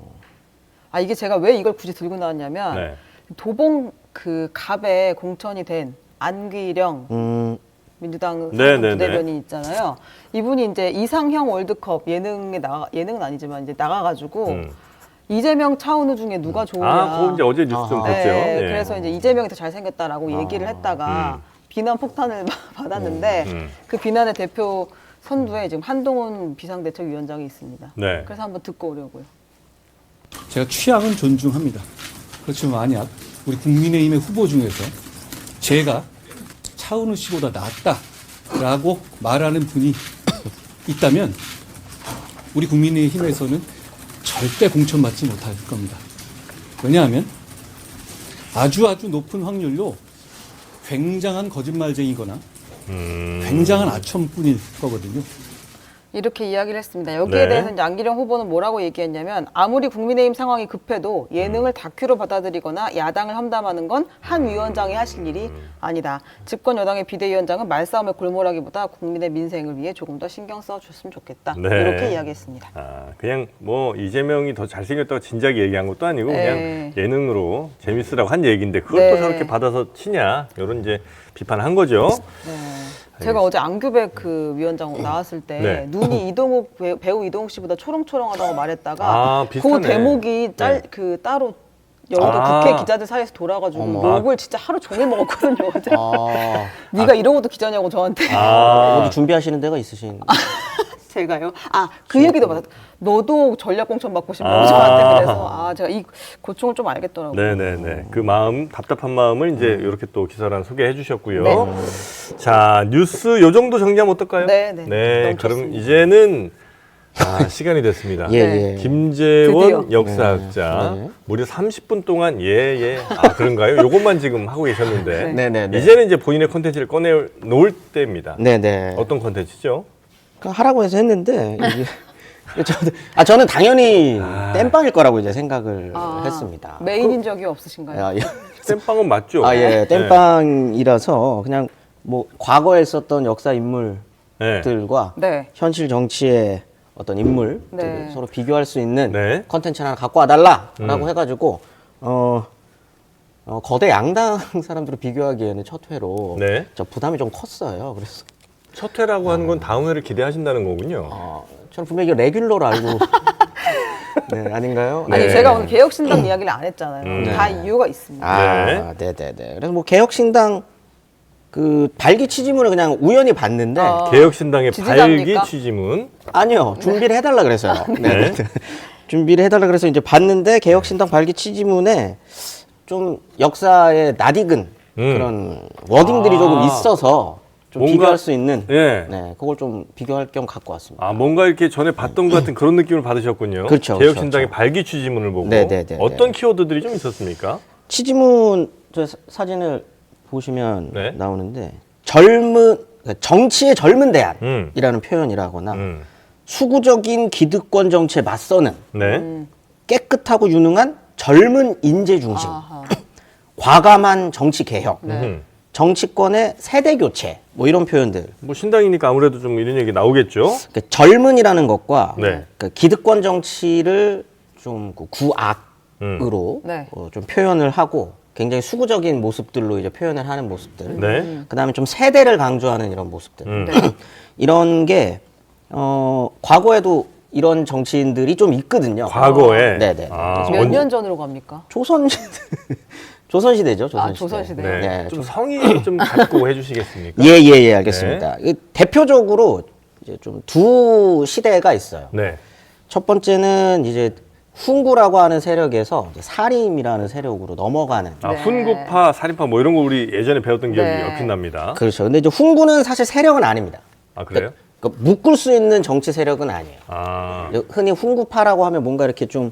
아 이게 제가 왜 이걸 굳이 들고 나왔냐면
네.
도봉 그 갑에 공천이 된 안기령 민주당
네네네.
부대변인 있잖아요. 이분이 이제 이상형 월드컵 예능은 아니지만 이제 나가가지고 이재명 차은우 중에 누가 좋으냐.
그거 이제 어제 뉴스 좀 봤죠.
네,
예.
그래서 이제 이재명이 더 잘생겼다라고 얘기를 했다가 비난 폭탄을 받았는데 그 비난의 대표 선두에 지금 한동훈 비상대책위원장이 있습니다.
네.
그래서 한번 듣고 오려고요.
제가 취향은 존중합니다. 그렇지만 만약 우리 국민의힘의 후보 중에서 제가 차은우 씨보다 낫다라고 말하는 분이 있다면 우리 국민의힘에서는 절대 공천받지 못할 겁니다. 왜냐하면 아주 높은 확률로 굉장한 거짓말쟁이거나 굉장한 아첨꾼일 거거든요.
이렇게 이야기를 했습니다. 여기에
네.
대해서 이제 안기령 후보는 뭐라고 얘기했냐면 아무리 국민의힘 상황이 급해도 예능을 다큐로 받아들이거나 야당을 험담하는 건 한 위원장이 하실 일이 아니다. 집권 여당의 비대위원장은 말싸움의 골몰하기보다 국민의 민생을 위해 조금 더 신경 써줬으면 좋겠다.
네.
이렇게 이야기했습니다.
그냥 뭐 이재명이 더 잘생겼다고 진작에 얘기한 것도 아니고
네.
그냥 예능으로 재밌으라고 한 얘기인데 그걸
네.
또 저렇게 받아서 치냐 이런 이제 비판을 한 거죠.
네. 제가 어제 안규백 그 위원장 나왔을 때
네.
눈이 이동욱 배우 이동욱 씨보다 초롱초롱하다고 말했다가
아,
그
비슷하네.
대목이
네.
따로 여의도 국회 기자들 사이에서 돌아가지고
어머.
욕을 진짜 하루 종일 먹었거든요 어제.
아,
네가 이러고도 기자냐고 저한테.
어디 준비하시는 데가 있으신.
제가요? 그 얘기도 받았. 너도 전략 공천 받고 싶냐고 저한테 그래서 제가 이 고충을 좀 알겠더라고요.
네네네. 그 마음, 답답한 마음을 이제 이렇게 또 기사란 소개해 주셨고요.
네.
자, 뉴스 요 정도 정리하면 어떨까요?
네, 네. 너무
그럼
좋습니다.
이제는 시간이 됐습니다.
예,
네.
예.
김재원
드디어.
역사학자
네.
무려 30분 동안 그런가요? 요것만 지금 하고 계셨는데
네네네.
이제는 이제 본인의 콘텐츠를 꺼내 놓을 때입니다.
네네.
어떤 콘텐츠죠?
그러니까 하라고 해서 했는데 이게 저는 당연히 땜빵일 거라고 이제 생각을 했습니다.
메인인 적이 없으신가요?
아, 예.
땜빵은 맞죠?
아, 예. 땜빵이라서 그냥 뭐 과거에 있었던 역사 인물들과
네.
현실 정치의 어떤 인물들을
네.
서로 비교할 수 있는
네.
컨텐츠 하나 갖고 와달라라고 해가지고 거대 양당 사람들을 비교하기에는 첫 회로
네.
저 부담이 좀 컸어요. 그래서
첫 회라고 하는 건 다음 회를 기대하신다는 거군요.
저는 분명히 이거 레귤러로 알고 네, 아닌가요?
아니
네.
제가 오늘 개혁신당 이야기를 안 했잖아요. 다 이유가 있습니다.
아, 네네네. 그래서 뭐 개혁신당 그 발기 취지문을 그냥 우연히 봤는데
개혁신당의
지지자입니까?
발기 취지문.
아니요 준비를 해달라 그래서요.
네.
준비를 해달라 그래서 이제 봤는데 개혁신당 발기 취지문에 좀 역사에 낯익은 그런 워딩들이 조금 있어서 좀
뭔가-
비교할 수 있는
예.
네 그걸 좀 비교할 겸 갖고 왔습니다.
아, 뭔가 이렇게 전에 봤던 것 같은 그런 느낌을 받으셨군요.
그렇죠,
개혁신당의
그렇죠.
발기 취지문을 보고
네네네.
어떤 키워드들이 좀 있었습니까?
취지문 저 사진을 보시면
네.
나오는데 정치의 젊은 대안이라는 표현이라거나 수구적인 기득권 정치에 맞서는
네.
깨끗하고 유능한 젊은 인재 중심,
아하.
과감한 정치 개혁,
음.
정치권의 세대 교체 뭐 이런 표현들.
뭐 신당이니까 아무래도 좀 이런 얘기 나오겠죠.
그 젊은이라는 것과
네.
그 기득권 정치를 좀그 구악으로
네.
좀 표현을 하고 굉장히 수구적인 모습들로 이제 표현을 하는 모습들.
네.
그다음에 좀 세대를 강조하는 이런 모습들.
네.
이런 게 과거에도 이런 정치인들이 좀 있거든요.
과거에.
네네.
아,
몇
언제-
년 전으로 갑니까?
조선시대죠.
아,
조선시대.
조선시대.
네.
네,
좀 성의 좀 갖고 해주시겠습니까?
예, 알겠습니다. 대표적으로 이제 좀 두 시대가 있어요.
네.
첫 번째는 이제 훈구라고 하는 세력에서 이제 사림이라는 세력으로 넘어가는.
아,
네.
훈구파, 살인파 뭐 이런 거 우리 예전에 배웠던 기억이
네.
얼핏 납니다.
그렇죠. 근데 이제 훈구는 사실 세력은 아닙니다.
아, 그래요?
그러니까 묶을 수 있는 정치 세력은 아니에요.
아,
흔히 훈구파라고 하면 뭔가 이렇게 좀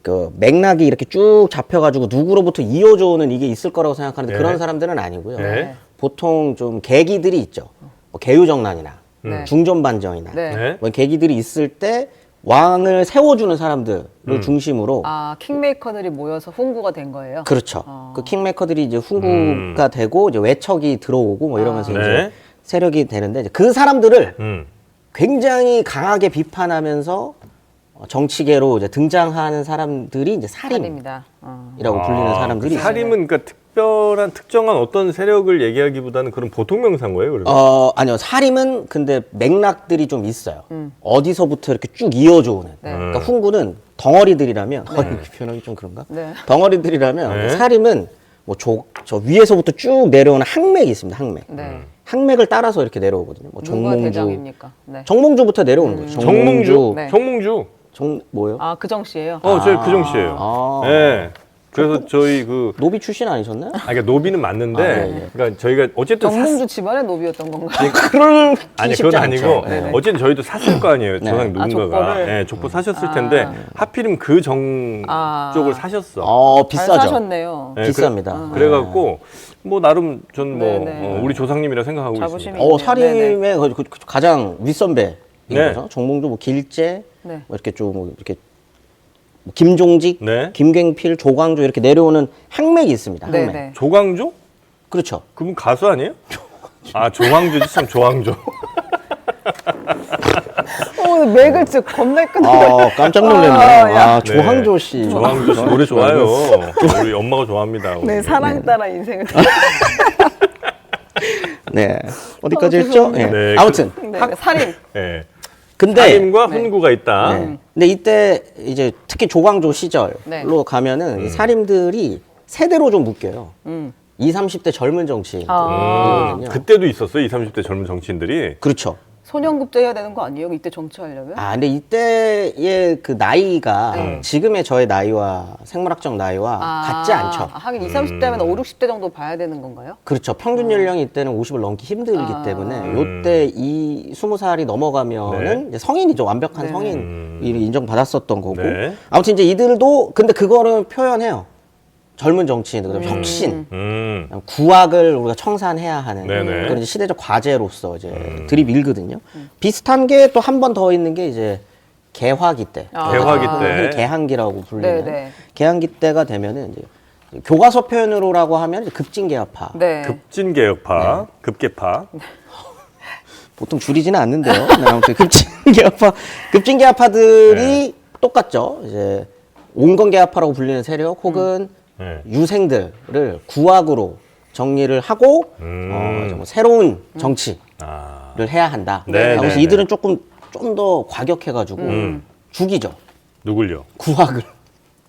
그 맥락이 이렇게 쭉 잡혀가지고 누구로부터 이어져 오는 이게 있을 거라고 생각하는데
네.
그런 사람들은 아니고요.
네.
보통 좀 계기들이 있죠. 뭐 개유정난이나
네.
중전반정이나
네.
네.
뭐 계기들이 있을 때 왕을 세워주는 사람들을 중심으로
아 킹메이커들이 모여서 훈구가 된 거예요.
그렇죠. 그 킹메이커들이 이제 훈구가 되고 이제 외척이 들어오고 뭐 이러면서
네.
이제 세력이 되는데 이제 그 사람들을
음.
굉장히 강하게 비판하면서 정치계로 이제 등장하는 사람들이 이제 살인이라고
살입니다.
불리는 사람들이 있어요.
살인은 그러니까 특별한 특정한 어떤 세력을 얘기하기보다는 그런 보통 명사인 거예요, 그러면?
아니요. 살인은 근데 맥락들이 좀 있어요. 어디서부터 이렇게 쭉 이어져 오는.
네.
그러니까 훈구는 덩어리들이라면 표현하기 좀 그런가?
네.
덩어리들이라면
네.
살인은 뭐 저 위에서부터 쭉 내려오는 항맥이 있습니다. 항맥.
네.
항맥을 따라서 이렇게 내려오거든요. 뭐
누가
정몽주.
대장입니까? 네.
정몽주부터 내려오는 거죠.
정몽주?
네.
정몽주.
뭐요?
아 그정 씨예요.
저희 그정 씨예요.
아.
네. 그래서 저희 그
노비 출신 아니셨나요?
그러니까 노비는 맞는데,
예.
그러니까 저희가 어쨌든
정몽주 집안의 노비였던 건가요?
그럴
아니
쉽지
그건
않죠.
아니고
네.
어쨌든 저희도 샀을 거 아니에요. 조상
아,
누군가가
족보를?
네, 족보 사셨을 텐데 하필이면 그 정
아.
쪽을 사셨어.
잘
비싸죠.
사셨네요.
네,
비쌉니다.
그래갖고 뭐 나름 전 뭐
네네.
우리 조상님이라 생각하고
자부심이
있습니다.
있네요.
살인의 그 가장 윗선배인
네.
거죠. 정몽주, 뭐 길재,
네.
뭐 이렇게 좀 뭐 이렇게 뭐 김종직,
네.
김갱필, 조광조 이렇게 내려오는 항맥이 있습니다. 항맥.
네네.
조광조?
그렇죠.
그분 가수 아니에요? 아 조광조지 참 조광조.
맥을 쭉 겁나 끊어.
깜짝 놀랐네요.
야.
조항조 씨.
조광조 씨 노래 좋아요. 우리 엄마가 좋아합니다.
네,
우리.
사랑 따라 인생을.
네. 어디까지 했죠? 예.
네,
아무튼.
네, 살인.
네.
근데
살인과 훈구가 있다.
근데 이때 이제 특히 조광조 시절로
네.
가면은 이 살인들이 세대로 좀 묶여요. 20, 30대 젊은 정치인들.
그때도 있었어요. 20, 30대 젊은 정치인들이.
그렇죠.
소년급제 해야 되는 거 아니에요? 이때 정치하려면?
근데 이때의 그 나이가 지금의 저의 나이와 생물학적 나이와 같지 않죠.
하긴 20, 30대면 5, 60대 정도 봐야 되는 건가요?
그렇죠. 평균 연령이 이때는 50을 넘기 힘들기 때문에 요때 이 20살이 넘어가면은 이제 성인이죠. 완벽한 성인이 인정받았었던 거고.
네.
아무튼 이제 이들도 근데 그거를 표현해요. 젊은 정치인들, 그다음에 혁신, 구악을 우리가 청산해야 하는
네네.
그런 이제 시대적 과제로서 이제 들이밀거든요. 비슷한 게 또 한 번 더 있는 게 이제 개화기 때,
개화기 때.
흔히 개항기라고 불리는
네.
개항기 때가 되면은 이제 교과서 표현으로라고 하면 이제 급진개화파.
네.
급진개혁파, 급개파.
보통 줄이지는 않는데요. 네, 아무튼 급진개화파들이 똑같죠. 이제 온건개화파라고 불리는 세력 혹은
네.
유생들을 구학으로 정리를 하고 이제 뭐 새로운 정치를
아,
해야 한다.
네,
그래서
네,
이들은 조금 좀 더 과격해가지고 죽이죠.
누굴요?
구학을.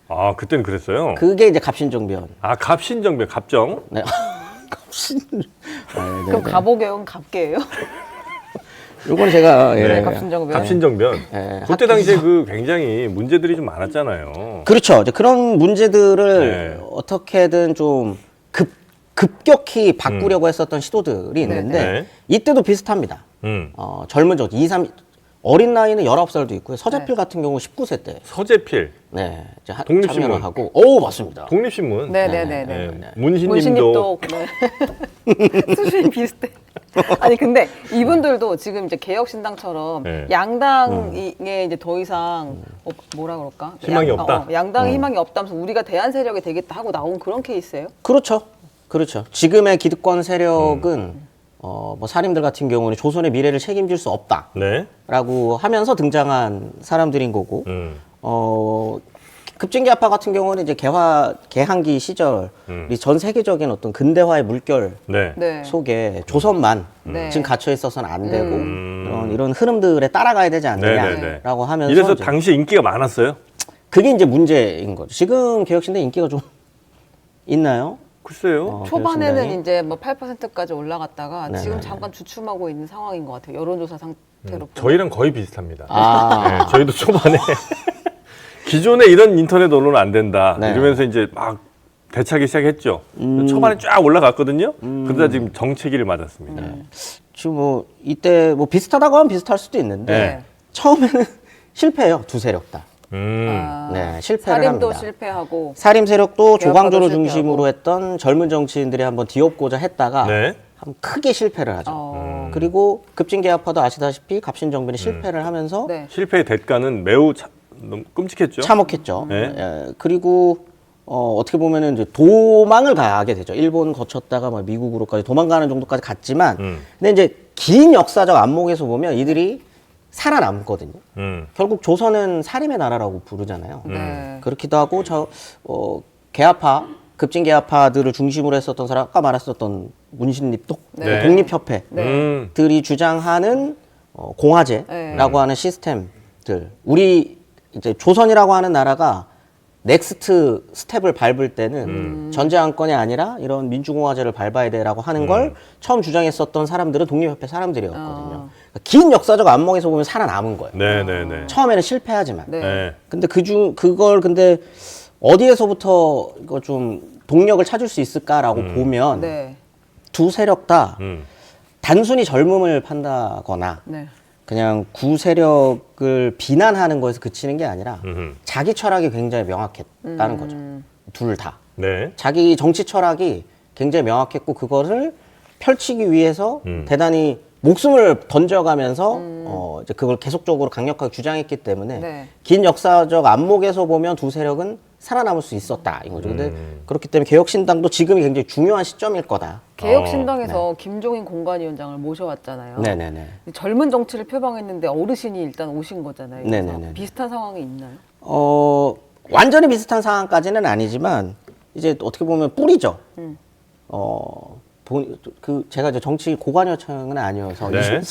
아, 그때는 그랬어요.
그게 이제 갑신정변.
아, 갑신정변, 갑정.
네. 갑신.
그럼 갑오개혁은 갑계예요?
요건 제가 예.
네.
갑신정변.
갑신정변.
예,
그때 당시에 그 굉장히 문제들이 좀 많았잖아요.
그렇죠. 이제 그런 문제들을
네.
어떻게든 좀 급격히 바꾸려고 했었던 시도들이 있는데
네.
이때도 비슷합니다. 젊은 적 2, 3 어린 나이는 19살도 있고요. 서재필 같은 경우 19세 때
서재필,
네, 이제
독립신문.
참여를 하고 오 맞습니다.
독립신문.
네네네.
네. 문신님도.
문신님도 네. 수준이 비슷해. 아니 근데 이분들도 지금 이제 개혁신당처럼
네.
양당에 이제 더 이상 뭐라 그럴까?
희망이 없다?
양당에 희망이 없다면서 우리가 대안 세력이 되겠다 하고 나온 그런 케이스예요?
그렇죠. 그렇죠. 지금의 기득권 세력은 뭐 사림들 같은 경우는 조선의 미래를 책임질 수 없다라고
네.
하면서 등장한 사람들인 거고 급진개화파 같은 경우는 이제 개항기 시절 이 전 세계적인 어떤 근대화의 물결
네.
네.
속에 조선만
네.
지금 갇혀 있어서는 안 되고 이런 흐름들에 따라가야 되지 않느냐라고 하면서
이래서
이제
당시 인기가 많았어요?
그게 이제 문제인 거죠. 지금 개혁신당 인기가 좀 있나요?
글쎄요.
초반에는
개혁신당이?
이제 뭐 8%까지 올라갔다가
네네네.
지금 잠깐 주춤하고 있는 상황인 것 같아요. 여론조사 상태로. 보면.
저희랑 거의 비슷합니다.
아.
네, 저희도 초반에 기존에 이런 인터넷 언론은 안 된다
네.
이러면서 이제 막 대차기 시작했죠. 초반에 쫙 올라갔거든요. 그러다 지금 정체기를 맞았습니다.
지금 뭐 이때 뭐 비슷하다고 하면 비슷할 수도 있는데
네.
처음에는 실패해요. 두 세력 다.
아,
네, 실패를
사림도
합니다.
실패하고
사림 세력도
개혁파도
조광조를
실패하고.
중심으로 했던 젊은 정치인들이 한번 뒤엎고자 했다가
네.
한번 크게 실패를 하죠. 그리고 급진개화파도 아시다시피 갑신정변이 실패를 하면서
네.
실패의 대가는 매우 너무 끔찍했죠.
참혹했죠.
네.
예, 그리고 어떻게 보면은 이제 도망을 가게 되죠. 일본 거쳤다가 막 미국으로까지 도망가는 정도까지 갔지만, 근데 이제 긴 역사적 안목에서 보면 이들이 살아남거든요. 결국 조선은 사림의 나라라고 부르잖아요.
네.
그렇기도 하고 개화파, 급진개화파들을 중심으로 했었던 사람, 아까 말했었던 문신립도
네.
독립협회들이 주장하는 공화제라고
네.
하는 시스템들. 우리 이제 조선이라고 하는 나라가 넥스트 스텝을 밟을 때는 전제안건이 아니라 이런 민주공화제를 밟아야 돼라고 하는 걸 처음 주장했었던 사람들은 독립협회 사람들이었거든요. 그러니까 긴 역사적 안목에서 보면 살아남은 거예요.
네네네.
처음에는 실패하지만.
네.
네.
근데 그걸 근데 어디에서부터 이거 좀 동력을 찾을 수 있을까라고 보면
네.
두 세력 다
음.
단순히 젊음을 판다거나
네.
그냥 구 세력을 비난하는 거에서 그치는 게 아니라
음흠.
자기 철학이 굉장히 명확했다는 거죠. 둘 다.
네.
자기 정치 철학이 굉장히 명확했고 그거를 펼치기 위해서 대단히 목숨을 던져가면서 이제 그걸 계속적으로 강력하게 주장했기 때문에
네.
긴 역사적 안목에서 보면 두 세력은 살아남을 수 있었다 인 거죠. 근데 그렇기 때문에 개혁신당도 지금이 굉장히 중요한 시점일 거다.
개혁신당에서 김종인 공관위원장을 모셔왔잖아요.
네네네.
젊은 정치를 표방했는데 어르신이 일단 오신 거잖아요. 그래서
네네네. 비슷한
비슷한 상황이 있나요?
완전히 비슷한 상황까지는 아니지만 이제 어떻게 보면 뿌리죠. 제가 이제 정치 고관여청은 아니어서
네.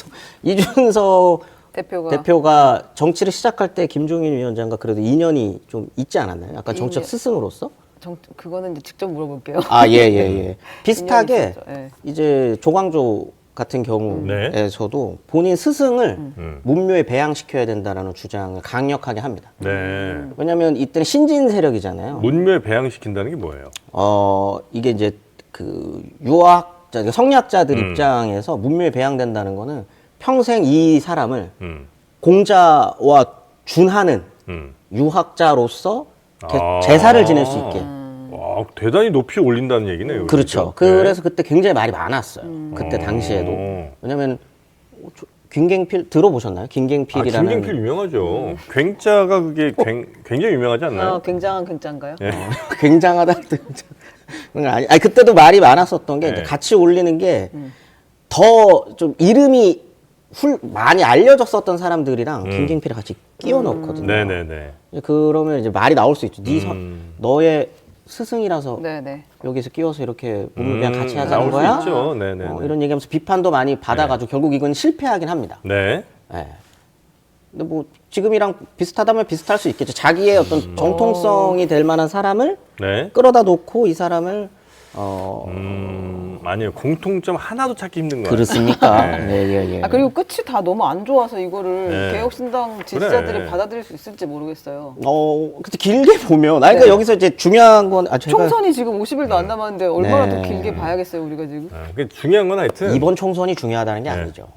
이준석
대표가
대표가 정치를 시작할 때 김종인 위원장과 그래도 인연이 좀 있지 않았나요? 약간 정치적 스승으로서?
그거는 이제 직접 물어볼게요.
아, 예. 비슷하게
인연이 있었죠. 예.
이제 조광조 같은 경우에서도 본인 스승을 문묘에 배양시켜야 된다라는 주장을 강력하게 합니다.
네.
왜냐하면 이때는 신진 세력이잖아요.
문묘에 배양시킨다는 게 뭐예요?
이게 이제 그 유학자, 성리학자들 입장에서 문묘에 배양된다는 거는 평생 이 사람을 공자와 준하는 유학자로서 제사를 지낼 수 있게.
와, 대단히 높이 올린다는 얘기네요.
그렇죠.
그죠?
그래서 그때 굉장히 말이 많았어요. 그때 당시에도. 왜냐면 김갱필 들어보셨나요? 김갱필이라는
김갱필 유명하죠. 굉자가 그게 굉장히 유명하지 않나요?
굉장한 굉장가요?
예.
굉장하다. 아니 그때도 말이 많았었던 게
네.
이제 같이 올리는 게 더 좀 이름이 많이 알려졌었던 사람들이랑 김갱필을 같이 끼워 넣거든요.
네네네.
그러면 이제 말이 나올 수 있죠. 너의 스승이라서
네네.
여기서 끼워서 이렇게 몸을 그냥 같이 하자는
나올
거야?
수 있죠. 네네.
이런 얘기하면서 비판도 많이 받아가지고 결국 이건 실패하긴 합니다.
네.
예. 근데 뭐 지금이랑 비슷하다면 비슷할 수 있겠죠. 자기의 어떤 정통성이 될 만한 사람을
네.
끌어다 놓고 이 사람을
아니요. 공통점 하나도 찾기 힘든 거예요.
그렇습니까?
네.
네, 예.
그리고 끝이 다 너무 안 좋아서 이거를
네.
개혁신당 지지자들이
그래.
받아들일 수 있을지 모르겠어요.
그때 길게 보면, 그러니까
네.
여기서 이제 중요한 건, 제가
총선이 지금 50일도 안 남았는데 얼마나
네.
더 길게 봐야겠어요, 우리가 지금.
그 중요한 건 하여튼
이번 총선이 중요하다는 게
네.
아니죠.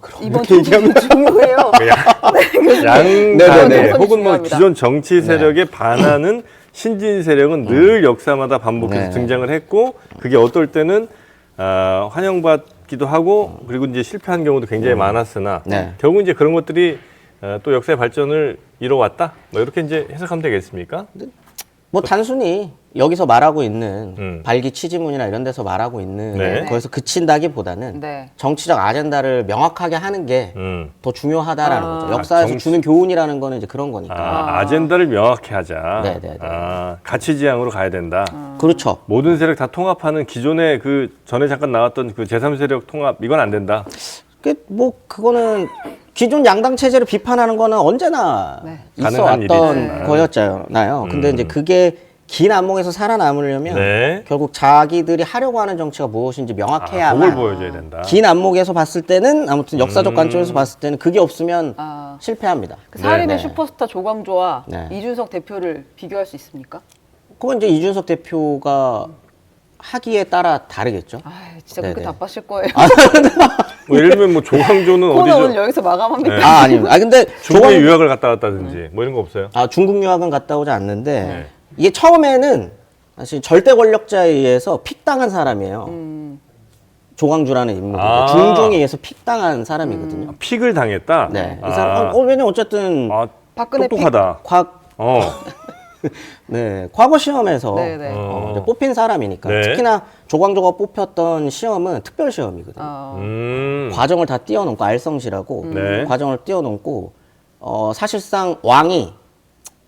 그럼
이번
이렇게 얘기하면
총선이 중요해요.
양당의
네네네.
혹은 뭐
중요합니다.
기존 정치 세력에 반하는 신진 세력은 늘 역사마다 반복해서
네.
등장을 했고 그게 어떨 때는 환영받기도 하고 그리고 이제 실패한 경우도 굉장히 많았으나
네.
결국 이제 그런 것들이 또 역사의 발전을 이뤄왔다. 뭐 이렇게 이제 해석하면 되겠습니까?
뭐 단순히 여기서 말하고 있는
음.
발기 취지문이나 이런 데서 말하고 있는
네.
거기서 그친다기보다는
네.
정치적 아젠다를 명확하게 하는 게 더 중요하다라는 거죠. 역사에서
정치-
주는 교훈이라는 거는 이제 그런 거니까.
아젠다를 명확히 하자.
네네네.
가치지향으로 가야 된다.
그렇죠.
모든 세력 다 통합하는 기존의 그 전에 잠깐 나왔던 그 제3세력 통합 이건 안 된다.
그거는 기존 양당 체제를 비판하는 거는 언제나
네.
있어
가능한
왔던
일이지만.
거였잖아요. 근데 이제 그게 긴 안목에서 살아남으려면
네.
결국 자기들이 하려고 하는 정치가 무엇인지
그걸
명확해야만
보여줘야 된다.
긴 안목에서 봤을 때는 아무튼 역사적 관점에서 봤을 때는 그게 없으면 실패합니다.
그 살인의
네.
슈퍼스타 조광조와
네.
이준석 대표를 비교할 수 있습니까?
그건 이제 이준석 대표가 하기에 따라 다르겠죠.
아, 진짜 그렇게
네네.
답하실 거예요.
뭐 예를 들면 뭐 조광조는
코너 오늘
어디죠?
여기서 마감합니까?
네.
아닙니다. 근데
중국에 유학을 갔다 왔다든지 뭐 이런 거 없어요?
중국 유학은 갔다 오지 않는데
네.
이게 처음에는 사실 절대 권력자에 의해서 픽당한 사람이에요. 조광주라는 인물이 중종에 의해서 픽당한 사람이거든요.
픽을 당했다.
네, 이 사람 왜냐면 어쨌든
박근혜
똑똑하다.
과거 시험에서
네네.
이제 뽑힌 사람이니까
네.
특히나 조광조가 뽑혔던 시험은 특별 시험이거든요. 과정을 다 뛰어넘고 알성시라고
네.
과정을 뛰어넘고 사실상 왕이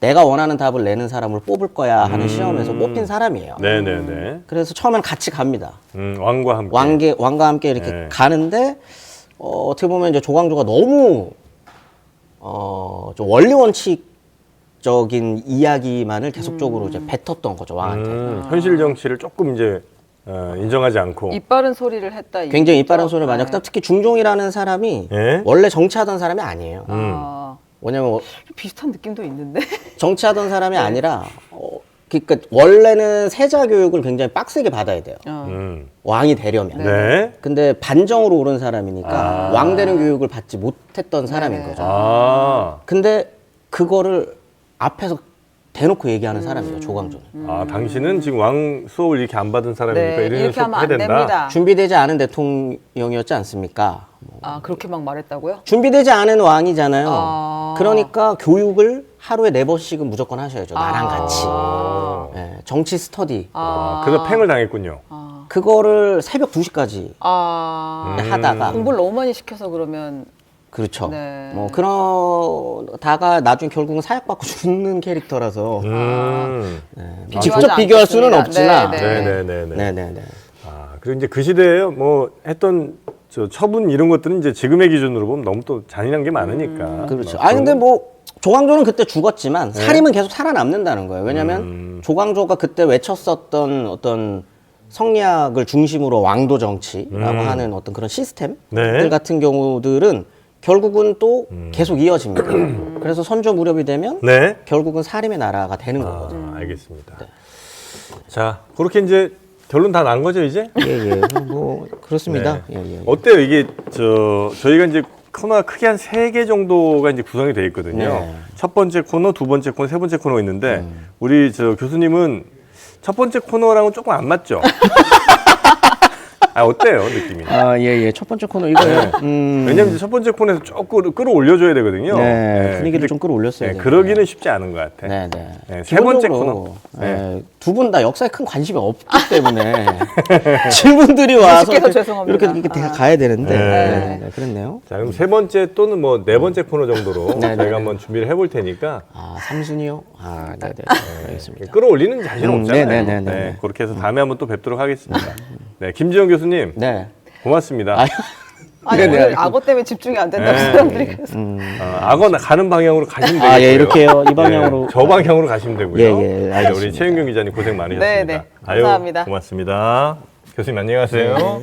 내가 원하는 답을 내는 사람을 뽑을 거야 하는 시험에서 뽑힌 사람이에요.
네네네.
그래서 처음엔 같이 갑니다.
왕과 함께.
왕과 함께 이렇게
네.
가는데 어떻게 보면 이제 조광조가 너무 좀 원리 원칙적인 이야기만을 계속적으로 이제 뱉었던 거죠 왕한테.
현실 정치를 조금 이제 인정하지 않고.
이빠른 소리를 했다. 이
굉장히
얘기죠?
이빠른 소리를 많이 했고 특히 중종이라는 사람이
예?
원래 정치하던 사람이 아니에요. 왜냐면
비슷한 느낌도 있는데.
정치하던 사람이 아니라 그러니까 원래는 세자 교육을 굉장히 빡세게 받아야 돼요. 왕이 되려면.
네.
근데 반정으로 오른 사람이니까 왕 되는 교육을 받지 못했던 사람인 거죠. 근데 그거를 앞에서 대놓고 얘기하는 사람이에요, 조광조는.
당신은 지금 왕 수업을 이렇게 안 받은 사람이니까
네,
이런
이렇게
수업
하면
해야
안
된다.
됩니다.
준비되지 않은 대통령이었지 않습니까?
그렇게 막 말했다고요?
준비되지 않은 왕이잖아요. 그러니까 교육을 하루에 4번씩은 무조건 하셔야죠. 나랑 같이. 예, 정치 스터디.
그래서 팽을 당했군요.
그거를 새벽 2시까지 하다가.
공부를 너무 많이 시켜서 그러면
그렇죠.
네.
뭐 그러다가 나중에 결국은 사약받고 죽는 캐릭터라서
비교하지
직접 비교할 수는
않겠습니다.
없지만.
네네네.
네네네.
그리고 이제 그 시대에 뭐 했던 처분 이런 것들은 이제 지금의 기준으로 보면 너무 또 잔인한 게 많으니까.
그렇죠.
뭐
근데 뭐 조광조는 그때 죽었지만 살인은 계속 살아남는다는 거예요. 왜냐하면 조광조가 그때 외쳤었던 어떤 성리학을 중심으로 왕도 정치라고 하는 어떤 그런 시스템들
네.
같은 경우들은 결국은 또 계속 이어집니다. 그래서 선조 무렵이 되면
네.
결국은 사림의 나라가 되는 거거죠.
알겠습니다. 자, 그렇게 이제 결론 다 난 거죠, 이제?
예. 뭐 그렇습니다.
네.
예.
어때요? 이게 저희가 이제 코너가 크게 한 3개 정도가 이제 구성이 되어 있거든요.
네.
첫 번째 코너, 두 번째 코너, 세 번째 코너 있는데 우리 교수님은 첫 번째 코너랑은 조금 안 맞죠? 어때요, 느낌이?
예. 첫 번째 코너 이거요.
왜냐면 이제 첫 번째 코너에서 조금 끌어올려줘야 되거든요.
네, 분위기를
근데
좀 끌어올렸어요.
그러기는 쉽지 않은 것 같아.
네.
세 번째 코너.
두 분 다 역사에 큰 관심이 없기 때문에 질문들이 와서
무식해서 죄송합니다.
이렇게 가야 되는데
네.
그렇네요.
자, 그럼 세 번째 또는 뭐 네 번째 코너 정도로
네,
저희가
네.
한번 준비를 해볼 테니까
삼순이요? 네네. 알겠습니다.
끌어올리는 자신 없잖아요.
네네네.
그렇게 해서 다음에 한번 또 뵙도록 하겠습니다. 네, 김지영 교수님
네.
고맙습니다.
아니
네네,
오늘 악어 때문에 집중이 안 된다고
네.
사람들이 그래서.
악어 가는 방향으로 가시면 되고요.
예, 이렇게요. 이 방향으로.
저 방향으로 가시면 되고요.
예,
네,
알겠습니다.
우리 최윤경 기자님 고생 많으셨습니다.
네.
아유,
감사합니다.
고맙습니다. 교수님 안녕히 가세요.